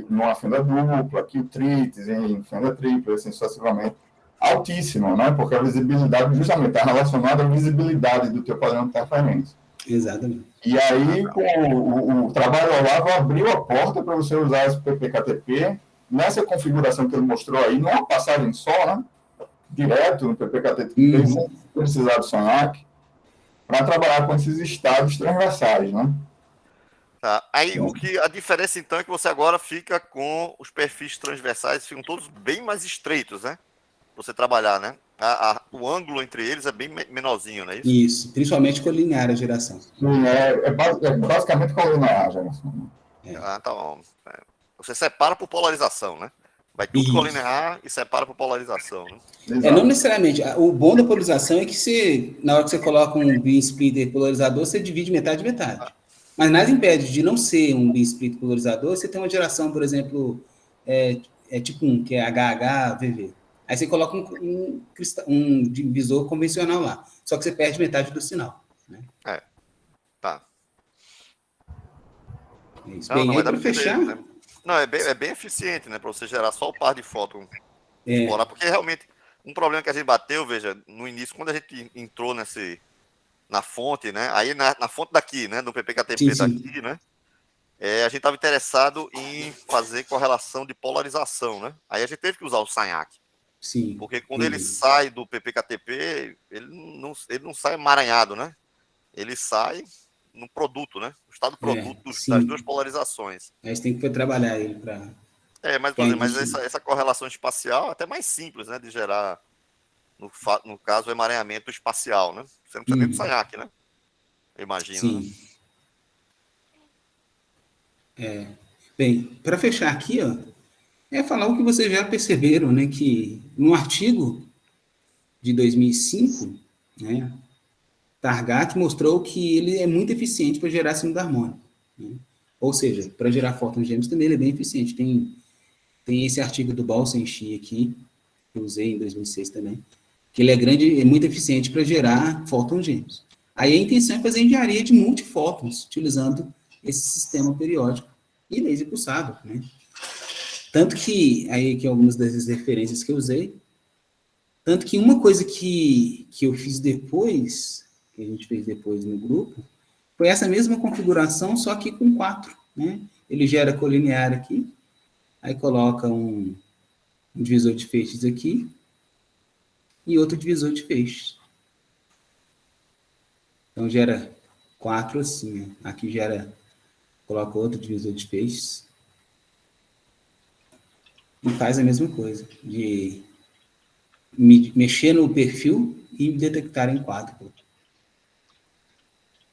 numa fenda dupla, qubits em fenda tripla, assim, sucessivamente, altíssimo, né, porque a visibilidade justamente está relacionada à visibilidade do teu padrão de interferência. Exatamente. E aí, com o trabalho Olavo abriu a porta para você usar esse PPKTP, nessa configuração que ele mostrou aí, numa passagem só, né, direto no PPKTP, sem precisar do SONAC, para trabalhar com esses estados transversais, né? Tá. Aí a diferença então é que você agora fica com os perfis transversais, ficam todos bem mais estreitos, né? Você trabalhar, né? O ângulo entre eles é bem menorzinho, não é isso? Isso, principalmente com linear a geração. Sim, é basicamente com a linear a geração. Então, você separa por polarização, né? Vai tudo colinear e separa por polarização, né? Não necessariamente. O bom da polarização é que na hora que você coloca um beam splitter polarizador, você divide metade. Mas nada impede de não ser um beam splitter polarizador, você tem uma geração, por exemplo, tipo 1, que é HHVV. Aí você coloca um divisor convencional lá. Só que você perde metade do sinal. Né? Tá. É isso. Bem, aí para fechar... Né? Não, é bem eficiente, né? Para você gerar só o par de fóton. Porque realmente, um problema que a gente bateu, veja, no início, quando a gente entrou na fonte, né? Aí na fonte daqui, né? Do PPKTP daqui, né? A gente estava interessado em fazer correlação de polarização, né? Aí a gente teve que usar o SINAC. Sim. Porque quando ele sai do PPKTP, ele não sai emaranhado, né? Ele sai no produto, né? O estado produto das duas polarizações. Aí você tem que trabalhar ele para... Mas essa correlação espacial é até mais simples, né? De gerar, no caso, o emaranhamento espacial, né? Você não precisa nem do SINAC, né? Eu imagino. Sim. Né? Bem, para fechar aqui, ó, falar o que vocês já perceberam, né? Que no artigo de 2005, né? Targat mostrou que ele é muito eficiente para gerar símbolo harmônico. Né? Ou seja, para gerar fótons gêmeos também ele é bem eficiente. Tem esse artigo do Balsenchi aqui, que eu usei em 2006 também, que ele é muito eficiente para gerar fótons gêmeos. Aí a intenção é fazer engenharia de multifótons, utilizando esse sistema periódico e laser pulsado. Né? Tanto que, aí aqui algumas das referências que eu usei, tanto que uma coisa que eu fiz depois... que a gente fez depois no grupo, foi essa mesma configuração, só que com 4. Né? Ele gera colinear aqui, aí coloca um divisor de feixes aqui, e outro divisor de feixes. Então, gera 4 assim. Né? Aqui coloca outro divisor de feixes, e faz a mesma coisa, de mexer no perfil e detectar em 4.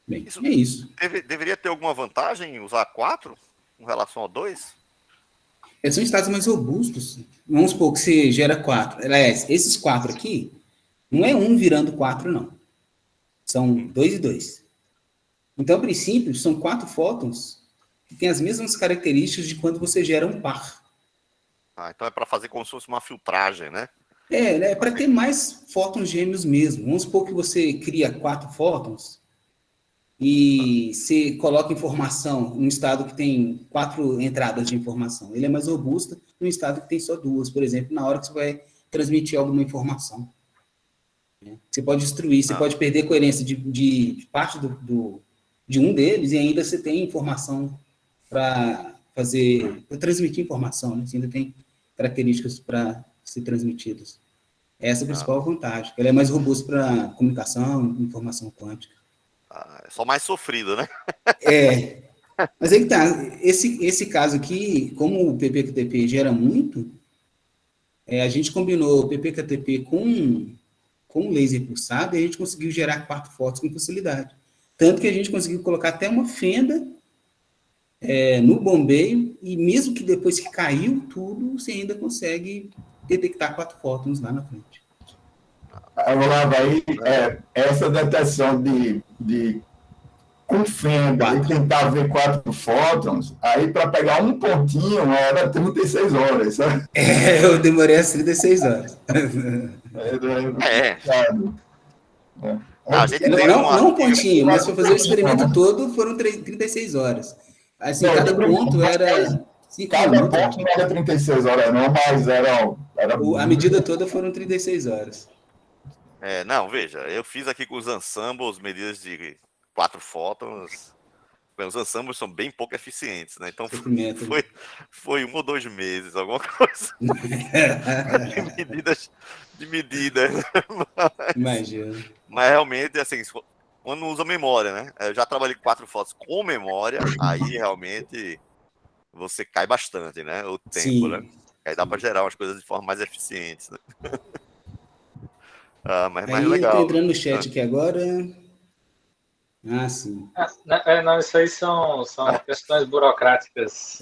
Bem, é isso. Deveria ter alguma vantagem em usar 4 com relação a 2? São estados mais robustos. Vamos supor que você gera 4. Aliás, esses 4 aqui, não é 1 virando 4, não. São 2 e 2. Então, a princípio, são 4 fótons que têm as mesmas características de quando você gera um par. Então é para fazer como se fosse uma filtragem, né? É para ter mais fótons gêmeos mesmo. Vamos supor que você cria 4 fótons e você coloca informação num estado que tem 4 entradas de informação. Ele é mais robusto num estado que tem só 2, por exemplo, na hora que você vai transmitir alguma informação. Você pode destruir, você pode perder coerência de parte do de um deles, e ainda você tem informação para transmitir informação, né? Você ainda tem características para ser transmitidas. Essa é a principal vantagem. Ele é mais robusto para comunicação, informação quântica. É só mais sofrido, né? Mas aí que tá. Esse caso aqui, como o PPKTP gera muito, a gente combinou o PPKTP com laser pulsado e a gente conseguiu gerar 4 fotos com facilidade. Tanto que a gente conseguiu colocar até uma fenda no bombeio, e mesmo que depois que caiu tudo, você ainda consegue detectar 4 fótons lá na frente. Olavo, aí, essa detecção com fenda e tentar ver 4 fótons, aí para pegar um pontinho era 36 horas, sabe? Eu demorei as 36 horas. A gente tem não um pontinho, mas para fazer o experimento todo foram 36 horas. Assim, cada ponto era 5 Cada minutos. ponto não era 36 horas, não, mas era A medida toda foram 36 horas. Não, veja, eu fiz aqui com os ensembles medidas de 4 fótons. Os ensembles são bem pouco eficientes, né? Então foi 1 ou 2 meses, alguma coisa. de medidas. Imagina. Mas realmente, assim, quando usa memória, né? Eu já trabalhei com 4 fotos com memória, aí realmente você cai bastante, né? O tempo, Sim. né? Aí dá para gerar umas coisas de forma mais eficientes, né? Mas mais legal. Eu tô entrando no chat aqui agora. Sim. Não, isso aí são questões burocráticas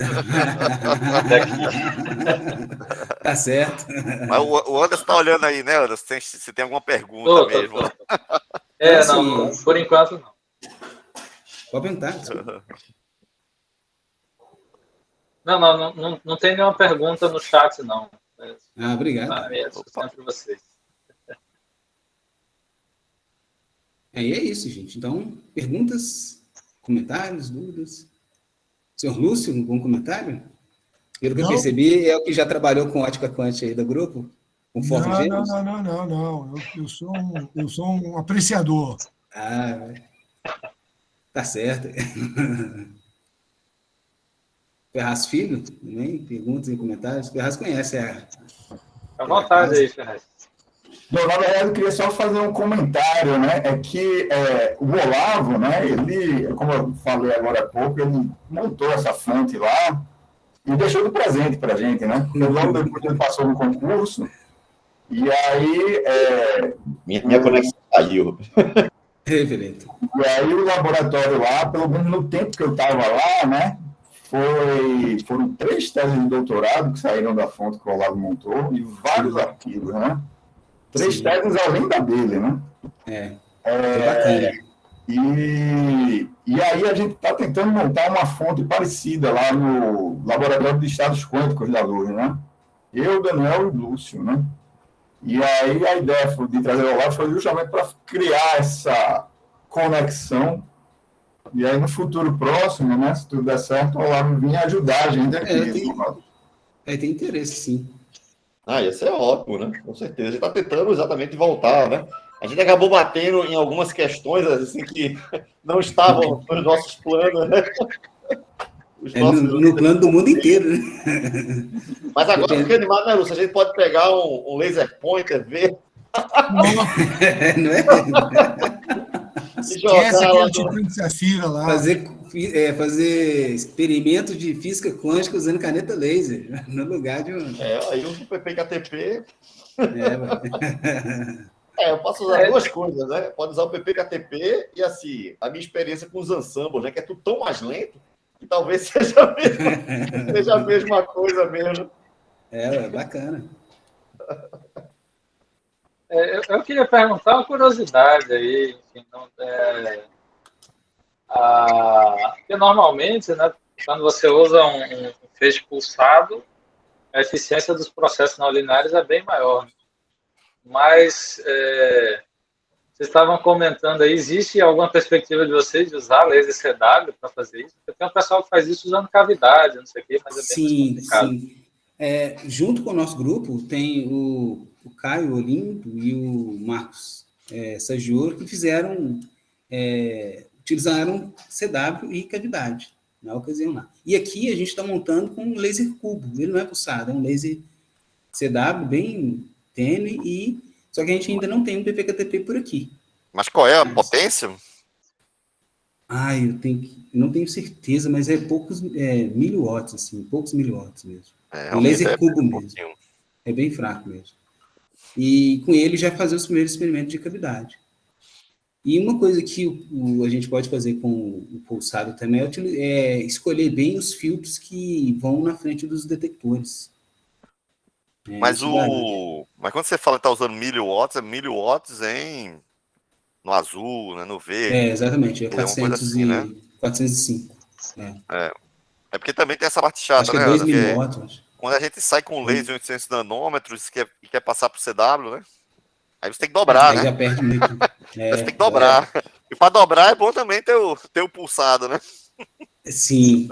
daqui. Tá certo. Mas o Anderson tá olhando aí, né, Anderson? Se tem alguma pergunta mesmo. Não, por enquanto não. Pode perguntar. Não tem nenhuma pergunta no chat, não. Obrigado. Sempre vocês. E é isso, gente. Então, perguntas, comentários, dúvidas? Senhor Lúcio, um bom comentário? Pelo que eu percebi, é o que já trabalhou com ótica quântica aí do grupo? Com Não. Eu sou um apreciador. Tá certo. Ferraz Filho, também? Perguntas e comentários? Ferraz conhece À vontade aí, Ferraz. Não, na verdade, eu queria só fazer um comentário, né? É que o Olavo, né? Ele, como eu falei agora há pouco, ele montou essa fonte lá e deixou de presente para a gente, né? Porque logo depois ele passou no concurso e aí... Minha conexão caiu. Reverendo. E aí o laboratório lá, pelo menos no tempo que eu estava lá, né? Foram 3 teses de doutorado que saíram da fonte que o Olavo montou e vários artigos, né? 3 teses além da dele, né? Bacana. E aí a gente está tentando montar uma fonte parecida lá no Laboratório de Estados Quânticos da Luz, né? Eu, Daniel e o Lúcio, né? E aí a ideia de trazer o Olavo foi justamente para criar essa conexão. E aí no futuro próximo, né? Se tudo der certo, o Olavo vinha ajudar a gente aqui. Tem interesse, sim. Isso é ótimo, né? Com certeza. A gente está tentando exatamente voltar, né? A gente acabou batendo em algumas questões assim, que não estavam nos nossos planos, né? No plano do mundo inteiro, né? Mas agora, fica animado, né, Lúcio? A gente pode pegar um laser pointer, ver. Não é? Esquece aquele tipo de Safira lá. Fazer experimento de física quântica usando caneta laser, no lugar de um... Aí o PPKTP... eu posso usar 2 coisas, né? Pode usar o PPKTP e, assim, a minha experiência com os ensembles, né? Que é tudo tão mais lento que talvez seja a mesma coisa mesmo. Bacana. Eu queria perguntar uma curiosidade aí, enfim, porque normalmente, né, quando você usa um feixe pulsado, a eficiência dos processos não lineares é bem maior. Mas vocês estavam comentando aí, existe alguma perspectiva de vocês de usar laser CW para fazer isso? Porque tem um pessoal que faz isso usando cavidade, não sei o quê, mas é bem mais complicado. Sim. Junto com o nosso grupo, tem o Caio Olimpo e o Marcos Saggioro, que fizeram utilizaram CW e cavidade na ocasião lá. E aqui a gente está montando com um laser cubo, ele não é pulsado, é um laser CW bem tênue, só que a gente ainda não tem um PPKTP por aqui. Mas qual é a potência? Eu não tenho certeza, mas é poucos miliwatts, assim, poucos miliwatts mesmo. Um laser cubo mesmo. É bem fraco mesmo. E com ele já fazer os primeiros experimentos de cavidade. E uma coisa que a gente pode fazer com o pulsado também é escolher bem os filtros que vão na frente dos detectores. Mas quando você fala que está usando miliwatts, é miliwatts no azul, né, no verde. Exatamente, é 400 assim, né? 405. É porque também tem essa parte chata, acho que né? É 2 miliwatts. Quando a gente sai com laser de 800 nanômetros e quer passar para o CW, né? Aí você tem que dobrar, aí né? já perde muito. Você tem que dobrar. E para dobrar é bom também ter o pulsado, né? Sim,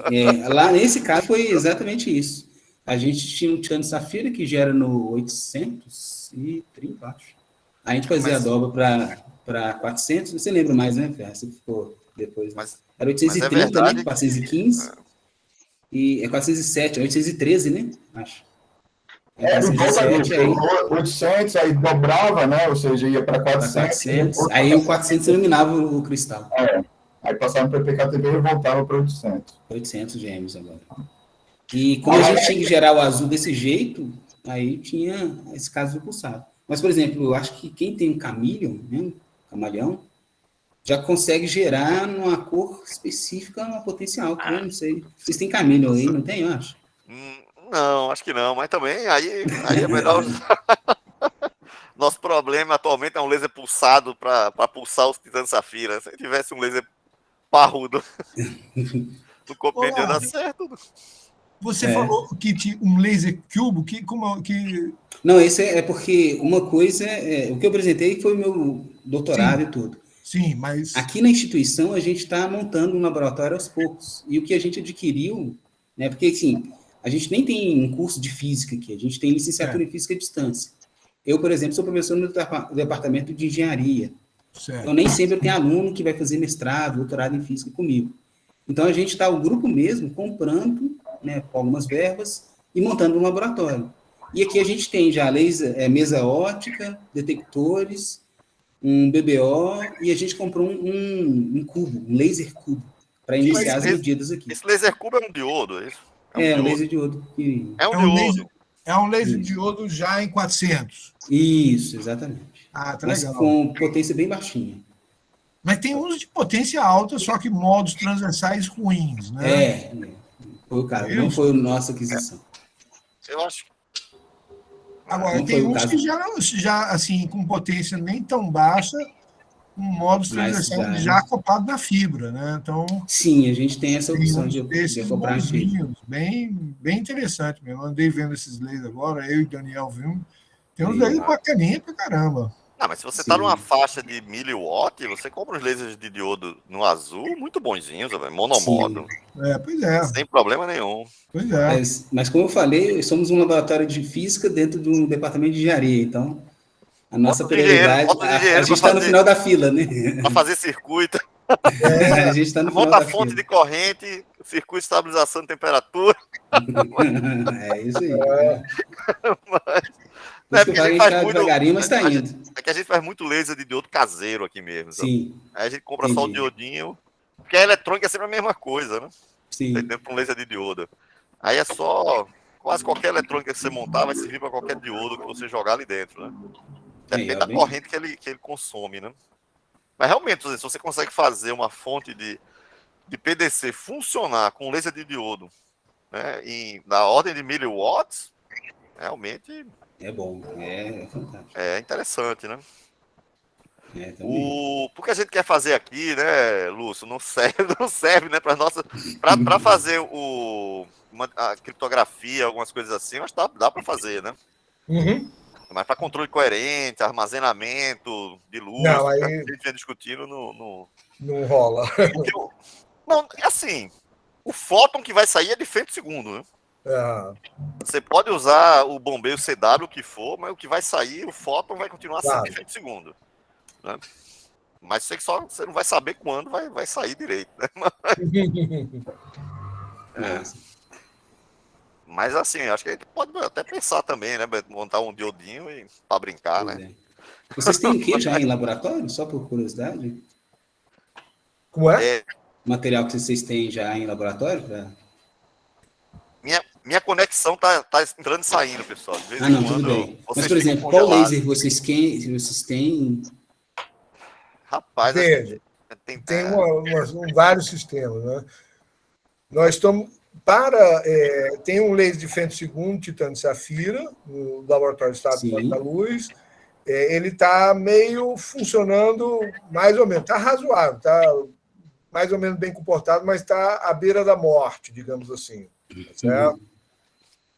lá nesse caso foi exatamente isso. A gente tinha um Tiano Safira que gera no 830, acho. A gente fazia a dobra para 400, você lembra mais, né, Fer? Você ficou depois. Era 830, né? 415. E é 407, 813, né? Acho. 407, aí 800, aí dobrava, né? Ou seja, ia para 400. Aí o 400 iluminava o cristal. Aí passava para o PKTP e voltava para 800. 800 gêmeos agora. E como a gente tinha que gerar o azul desse jeito, aí tinha esse caso do pulsado. Mas, por exemplo, eu acho que quem tem um camaleão, já consegue gerar numa cor específica uma potência alta, né? Não sei. Vocês têm camaleão aí, não tem, eu acho? Não, acho que não, mas também aí é melhor. Nosso problema atualmente é um laser pulsado para pulsar os titãs safira. Se tivesse um laser parrudo, o comprimento ia dar certo. Você falou que tinha um laser cubo, que... Não, esse é porque uma coisa o que eu apresentei foi o meu doutorado e tudo. Sim, mas... Aqui na instituição a gente está montando um laboratório aos poucos. E o que a gente adquiriu, né? Porque assim, a gente nem tem um curso de física aqui, a gente tem licenciatura em física à distância. Eu, por exemplo, sou professor no departamento de engenharia. Certo. Então, nem sempre eu tenho aluno que vai fazer mestrado, doutorado em física comigo. Então, a gente está, o grupo mesmo, comprando, né, com algumas verbas e montando um laboratório. E aqui a gente tem já laser, mesa ótica, detectores, um BBO, e a gente comprou um cubo, um laser cubo, para iniciar as medidas aqui. Esse laser cubo é um diodo, é isso? Um laser diodo. É um diodo. É um laser diodo já em 400. Isso, exatamente. Tá mas legal. Com potência bem baixinha. Mas tem uns de potência alta, só que modos transversais ruins, né? Foi o caso, não foi a nossa aquisição. Eu acho. Agora, tem uns que já, assim, com potência nem tão baixa, com modos transversais já acoplado na fibra, né? Então, sim, a gente tem essa opção de acoplar bem interessante mesmo. Eu andei vendo esses lasers agora, eu e o Daniel vimos. Tem uns lasers bacaninha pra caramba. Não, mas se você está numa faixa de miliwatt, você compra uns lasers de diodo no azul muito bonzinhos, monomodo. Pois é. Sem problema nenhum. Pois é. Mas como eu falei, somos um laboratório de física dentro de um departamento de engenharia, então a nossa prioridade, a gente está no final da fila, né? Para fazer circuito. A gente está no final da fila. Monta fonte de corrente, circuito de estabilização de temperatura. É isso aí. Mas, porque a gente faz muito devagarinho, mas está indo. É que a gente faz muito laser de diodo caseiro aqui mesmo. Sim. Aí a gente compra só o diodinho, porque a eletrônica é sempre a mesma coisa, né? Sim. Dentro de um laser de diodo. Aí é só... Quase qualquer eletrônica que você montar vai servir para qualquer diodo que você jogar ali dentro, né? Depende da corrente que ele consome, né? Mas realmente, se você consegue fazer uma fonte de PDC funcionar com laser de diodo, né, na ordem de miliwatts, realmente... É bom, é fantástico. É interessante, né? O que a gente quer fazer aqui, né, Lúcio, não serve, né, para fazer a criptografia, algumas coisas assim, mas dá para fazer, né? Uhum. Mas para controle coerente, armazenamento de luz, não, aí... a gente vem discutindo não rola. Não, assim, o fóton que vai sair é de femtosegundo, né? Você pode usar o bombeio CW, o que for, mas o que vai sair, o fóton vai continuar sendo de femtosegundo, né? Mas você não vai saber quando vai sair direito, né? Mas assim, acho que a gente pode até pensar também, né? Montar um diodinho para brincar, Pois né? Vocês têm o que já em laboratório? Só por curiosidade? Como é? O material que vocês têm já em laboratório? Minha conexão tá entrando e saindo, pessoal. De vez em Não, quando, tudo bem. Mas, vocês por ficam exemplo, qual congelados. laser vocês têm? Rapaz, Veja, tem vários sistemas, né? Nós estamos tem um laser de femtosegundo, titânio safira, no laboratório do Estado de Santa Luz. Ele está meio funcionando mais ou menos, está razoável, está mais ou menos bem comportado, mas está à beira da morte, digamos assim. Certo?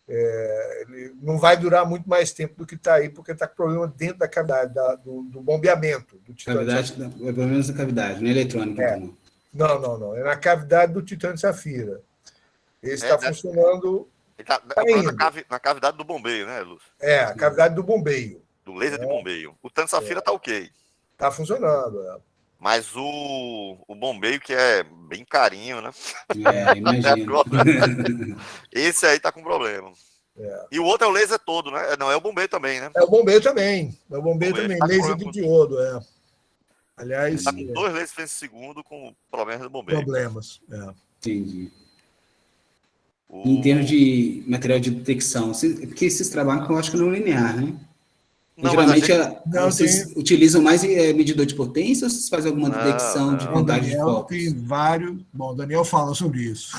Ele não vai durar muito mais tempo do que está aí, porque está com problema dentro da cavidade, do bombeamento do titânio safira. Pelo menos na cavidade, não é eletrônica, então não. Não. É na cavidade do titânio safira. Esse está funcionando. Está na cavidade do bombeio, né, Lúcio? A cavidade do bombeio. Do laser de bombeio. O titânio safira está ok. Está funcionando, Mas o bombeio, que é bem carinho, né? Imagino. Esse aí tá com problema. E o outro é o laser todo, né? Não, é o bombeio também, né? É o bombeio também. Tá laser de diodo, Aliás. Tá com 2 lasers por segundo com problemas do bombeio. Entendi. Em termos de material de detecção, porque esses trabalham, eu acho que não linear, né? Não, geralmente vocês utilizam mais medidor de potência ou vocês fazem alguma detecção de contagem de focos? Tem vários. Bom, o Daniel fala sobre isso.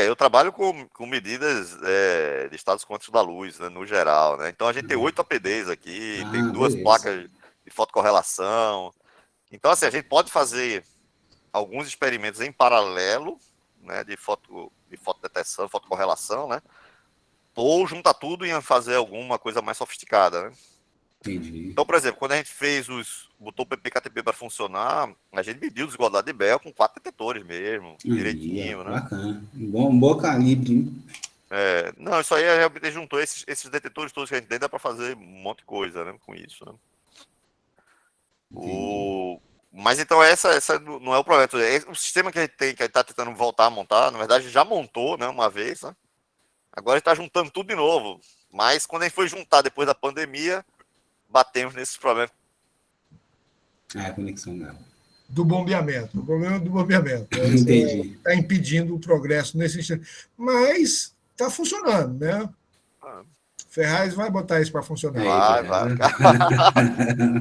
Eu trabalho com medidas de estados quânticos da luz, né, no geral, né? Então a gente tem 8 APDs aqui, tem 2 placas de fotocorrelação. Então, assim, a gente pode fazer alguns experimentos em paralelo, né, de fotodetecção, fotocorrelação, né? Ou juntar tudo e fazer alguma coisa mais sofisticada, né? Entendi. Então, por exemplo, quando a gente botou o PPKTP para funcionar, a gente mediu desigualdade de Bell com 4 detetores mesmo, direitinho, né? Bacana. Um bom calibre, hein? Não, isso aí a gente juntou esses detetores todos que a gente tem, dá para fazer um monte de coisa, né, com isso, né? Mas então essa não é o problema. O sistema que a gente tem, que a gente está tentando voltar a montar, na verdade já montou, né, uma vez, né? Agora está juntando tudo de novo. Mas quando a gente foi juntar depois da pandemia, batemos nesses problemas. A conexão não. Do bombeamento. O problema do bombeamento. Entendi. Está impedindo o progresso nesse sistema. Mas está funcionando, né? Ferraz vai botar isso para funcionar. Vai.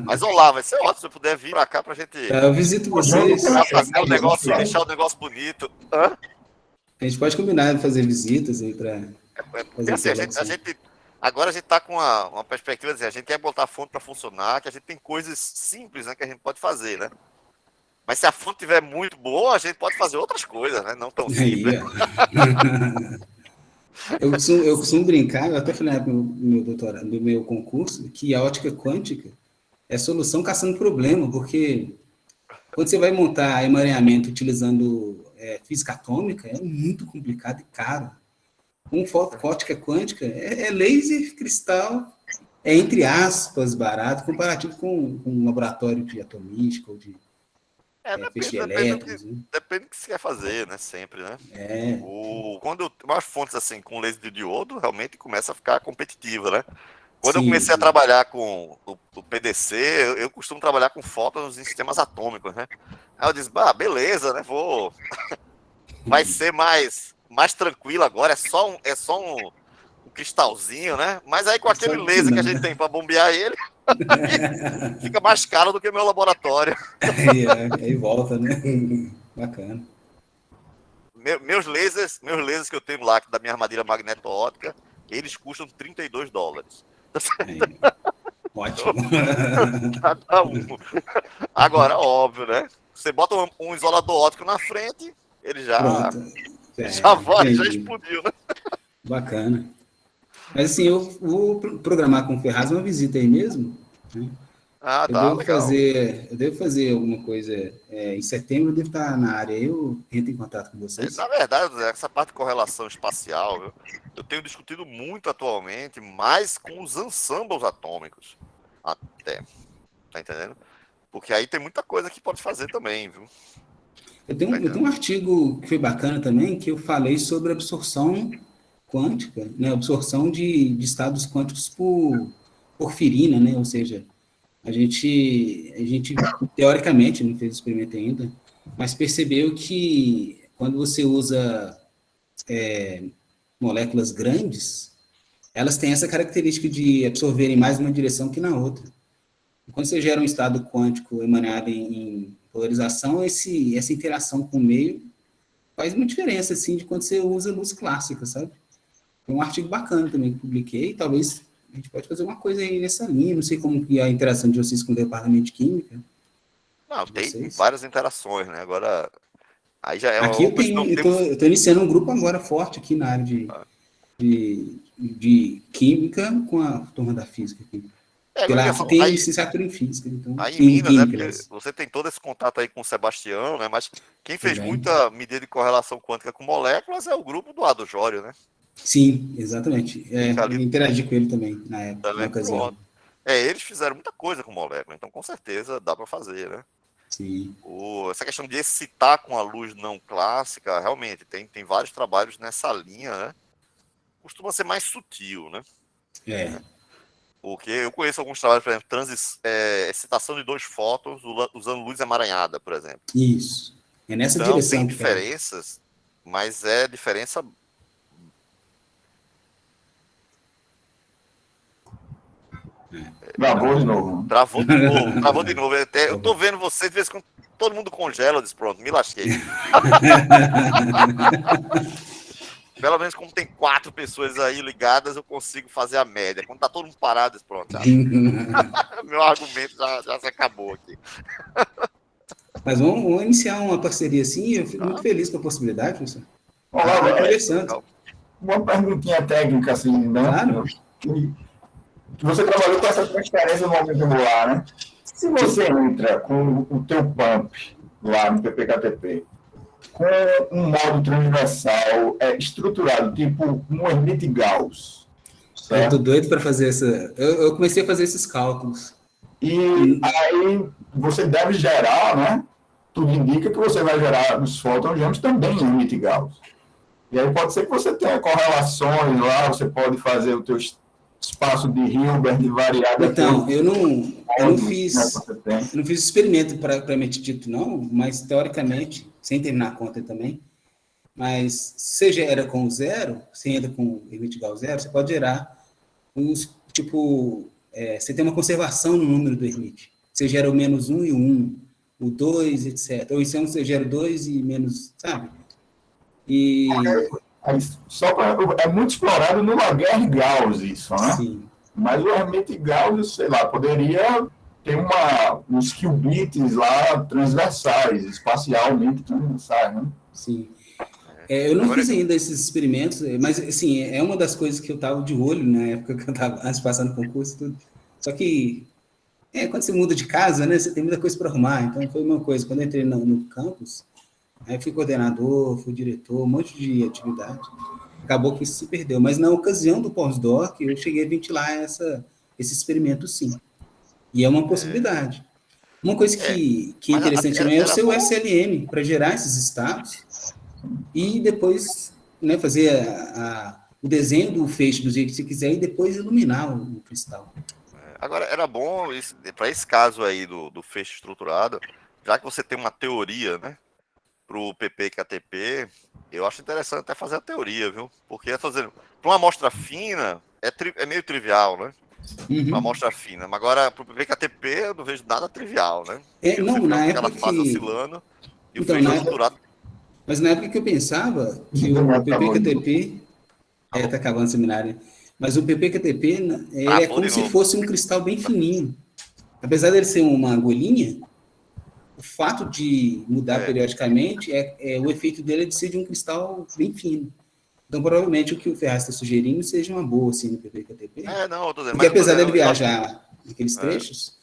Mas olá, vai ser ótimo se eu puder vir para cá para a gente. Eu visito vocês. Deixar o negócio bonito. A gente pode combinar de fazer visitas aí para. Assim, agora a gente está com uma perspectiva de a gente quer botar a fonte para funcionar, que a gente tem coisas simples, né, que a gente pode fazer, né? Mas se a fonte estiver muito boa, a gente pode fazer outras coisas, né? Não tão simples. Eu costumo brincar, eu até falei no meu doutorado, no meu concurso, que a ótica quântica é solução caçando problema, porque quando você vai montar emaranhamento utilizando física atômica, é muito complicado e caro. Ótica quântica é laser, cristal, entre aspas, barato, comparativo com um laboratório de atomística ou de feixe elétrons. Depende do que você quer fazer, né? Sempre, né? Quando umas fontes assim com laser de diodo, realmente começa a ficar competitiva, né? Quando eu comecei a trabalhar com o PDC, eu costumo trabalhar com fótons em sistemas atômicos, né? Aí eu disse, beleza, né? Vai ser mais tranquilo agora, é só um cristalzinho, né? Mas aí com aquele laser que a gente tem para bombear ele, fica mais caro do que meu laboratório. Aí volta, né? Bacana. Meus lasers que eu tenho lá, da minha armadilha magneto-ótica, eles custam $32. Ótimo. Cada um. Agora, óbvio, né? Você bota um isolador óptico na frente, ele já explodiu, né? Bacana. Mas assim, eu vou programar com o Ferraz uma visita aí mesmo. Né? Eu devo fazer alguma coisa em setembro, eu devo estar na área, eu entro em contato com vocês. Na verdade, essa parte de correlação espacial, eu tenho discutido muito atualmente, mais com os ensembles atômicos. Até. Tá entendendo? Porque aí tem muita coisa que pode fazer também, viu? Eu tenho um artigo que foi bacana também, que eu falei sobre absorção quântica, né? Absorção de estados quânticos por porfirina, né? Ou seja, a gente teoricamente, não fez experimento ainda, mas percebeu que quando você usa moléculas grandes, elas têm essa característica de absorverem mais uma direção que na outra. Quando você gera um estado quântico emanado em polarização, essa interação com o meio faz uma diferença, assim, de quando você usa luz clássica, sabe? Tem um artigo bacana também que publiquei, talvez a gente pode fazer uma coisa aí nessa linha, não sei como que é a interação de vocês com o departamento de química. Não, tem várias interações, né? Agora, aí já é aqui eu tô iniciando um grupo agora forte aqui na área de química com a turma da física aqui. Porque lá tem licenciatura em física. Então, aí em Minas, né? Porque você tem todo esse contato aí com o Sebastião, né? Mas quem fez muita medida de correlação quântica com moléculas é o grupo do Ado Jório, né? Sim, exatamente. Eu interagi com ele também, na época, na ocasião. Eles fizeram muita coisa com molécula, então com certeza dá para fazer, né? Sim. Essa questão de excitar com a luz não clássica, realmente, tem vários trabalhos nessa linha, né? Costuma ser mais sutil, né? Porque eu conheço alguns trabalhos, por exemplo, excitação de 2 fótons usando luz emaranhada, por exemplo. Isso. É nessa então, direção. Tem diferenças, mas é diferença... Travou de novo. Travou de novo. Eu tô vendo vocês, de vez em quando todo mundo congela, eu disse, pronto, me lasquei. Pelo menos como tem 4 pessoas aí ligadas, eu consigo fazer a média. Quando tá todo mundo parado, eu disse, pronto, meu argumento já se acabou aqui. Mas vamos iniciar uma parceria assim, eu fico muito feliz com a possibilidade, professor. Olá, interessante. Uma perguntinha técnica, assim, né? Claro. Que você trabalhou com essa transferência no momento angular, né? Se você entra com o teu pump lá no PPKTP, com um modo transversal estruturado, tipo um Hermite-Gauss. Eu tô doido para fazer essa... Eu comecei a fazer esses cálculos. E aí você deve gerar, né? Tudo indica que você vai gerar os fótons também em Hermite-Gauss. E aí pode ser que você tenha correlações lá, você pode fazer o teu espaço de Hilbert variado. Então, eu não fiz experimento propriamente dito, não, mas teoricamente, sem terminar a conta também, mas se você gera com 0, você entra com Hermite-Gauss 0, você pode gerar uns, você tem uma conservação no número do Hermite. Você gera o -1 e o 1, o 2, etc. Ou então você gera o 2 e menos, sabe? E... é muito explorado no Laguerre-Gauss isso, né? Sim. Mas o Hermite-Gauss, sei lá, poderia ter uns qubits lá transversais, espacialmente transversais, né? Sim. Eu não fiz ainda esses experimentos, mas, assim, é uma das coisas que eu estava de olho na época que eu estava antes passando concurso e tudo. Só que, quando você muda de casa, né, você tem muita coisa para arrumar. Então, foi uma coisa. Quando eu entrei no campus, aí fui coordenador, fui diretor, um monte de atividade. Acabou que isso se perdeu. Mas, na ocasião do pós-doc, eu cheguei a ventilar esse experimento, sim. E é uma possibilidade. Uma coisa que é interessante também é o seu SLM, para gerar esses estados e depois, né, fazer o desenho do feixe do jeito que você quiser e depois iluminar o cristal. Agora, era bom, para esse caso aí do feixe estruturado, já que você tem uma teoria, né, para o PPKTP, eu acho interessante até fazer a teoria, viu? Porque, para uma amostra fina, é meio trivial, né? Uma amostra fina. Mas agora, para o PPKTP, eu não vejo nada trivial, né? Na época fase oscilando e o feixe estruturado. Mas na época que eu pensava que o PPKTP... tá acabando o seminário. Mas o PPKTP é como se fosse um cristal bem fininho. Apesar dele ser uma agulhinha, o fato de mudar periodicamente, o efeito dele é de ser de um cristal bem fino. Então, provavelmente, o que o Ferraz está sugerindo seja uma boa, assim, no PPKTP. Não, eu tô dizendo, porque apesar dele viajar naqueles trechos,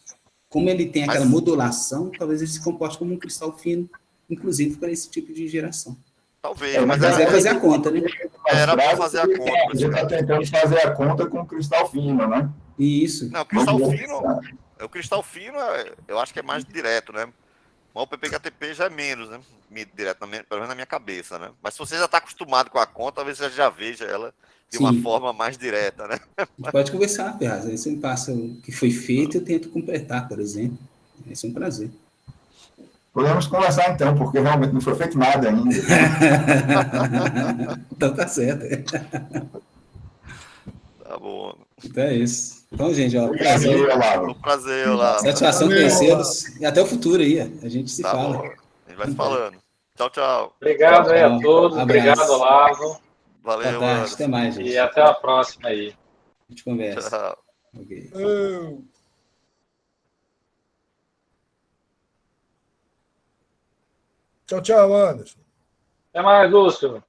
como ele tem aquela modulação, talvez ele se comporte como um cristal fino, inclusive para esse tipo de geração. Talvez, mas fazer a conta, né? Era para fazer a conta. Você está tentando fazer a conta com cristal fino, né? Isso. Não, cristal fino O cristal fino, eu acho que é mais direto, né? Mas o PPKTP já é menos, né? Direto, pelo menos na minha cabeça, né? Mas se você já está acostumado com a conta, talvez você já veja ela de uma forma mais direta, né? A gente pode conversar, Ferraz. Aí você me passa o que foi feito e eu tento completar, por exemplo. Esse é um prazer. Podemos conversar então, porque realmente não foi feito nada ainda. Então tá certo. Tá bom. Então é isso. Então, gente, Prazer, Olavo. Prazer, Olavo. Satisfação conhecê-los. E até o futuro aí. A gente se fala. Bom. A gente vai se falando. Tchau, tchau. Obrigado aí a todos. Obrigado, Olavo. Valeu, boa tarde. Até mais, gente. E até a próxima aí. A gente conversa. Tchau. Okay. Tchau, tchau, Anderson. Até mais, Lúcio.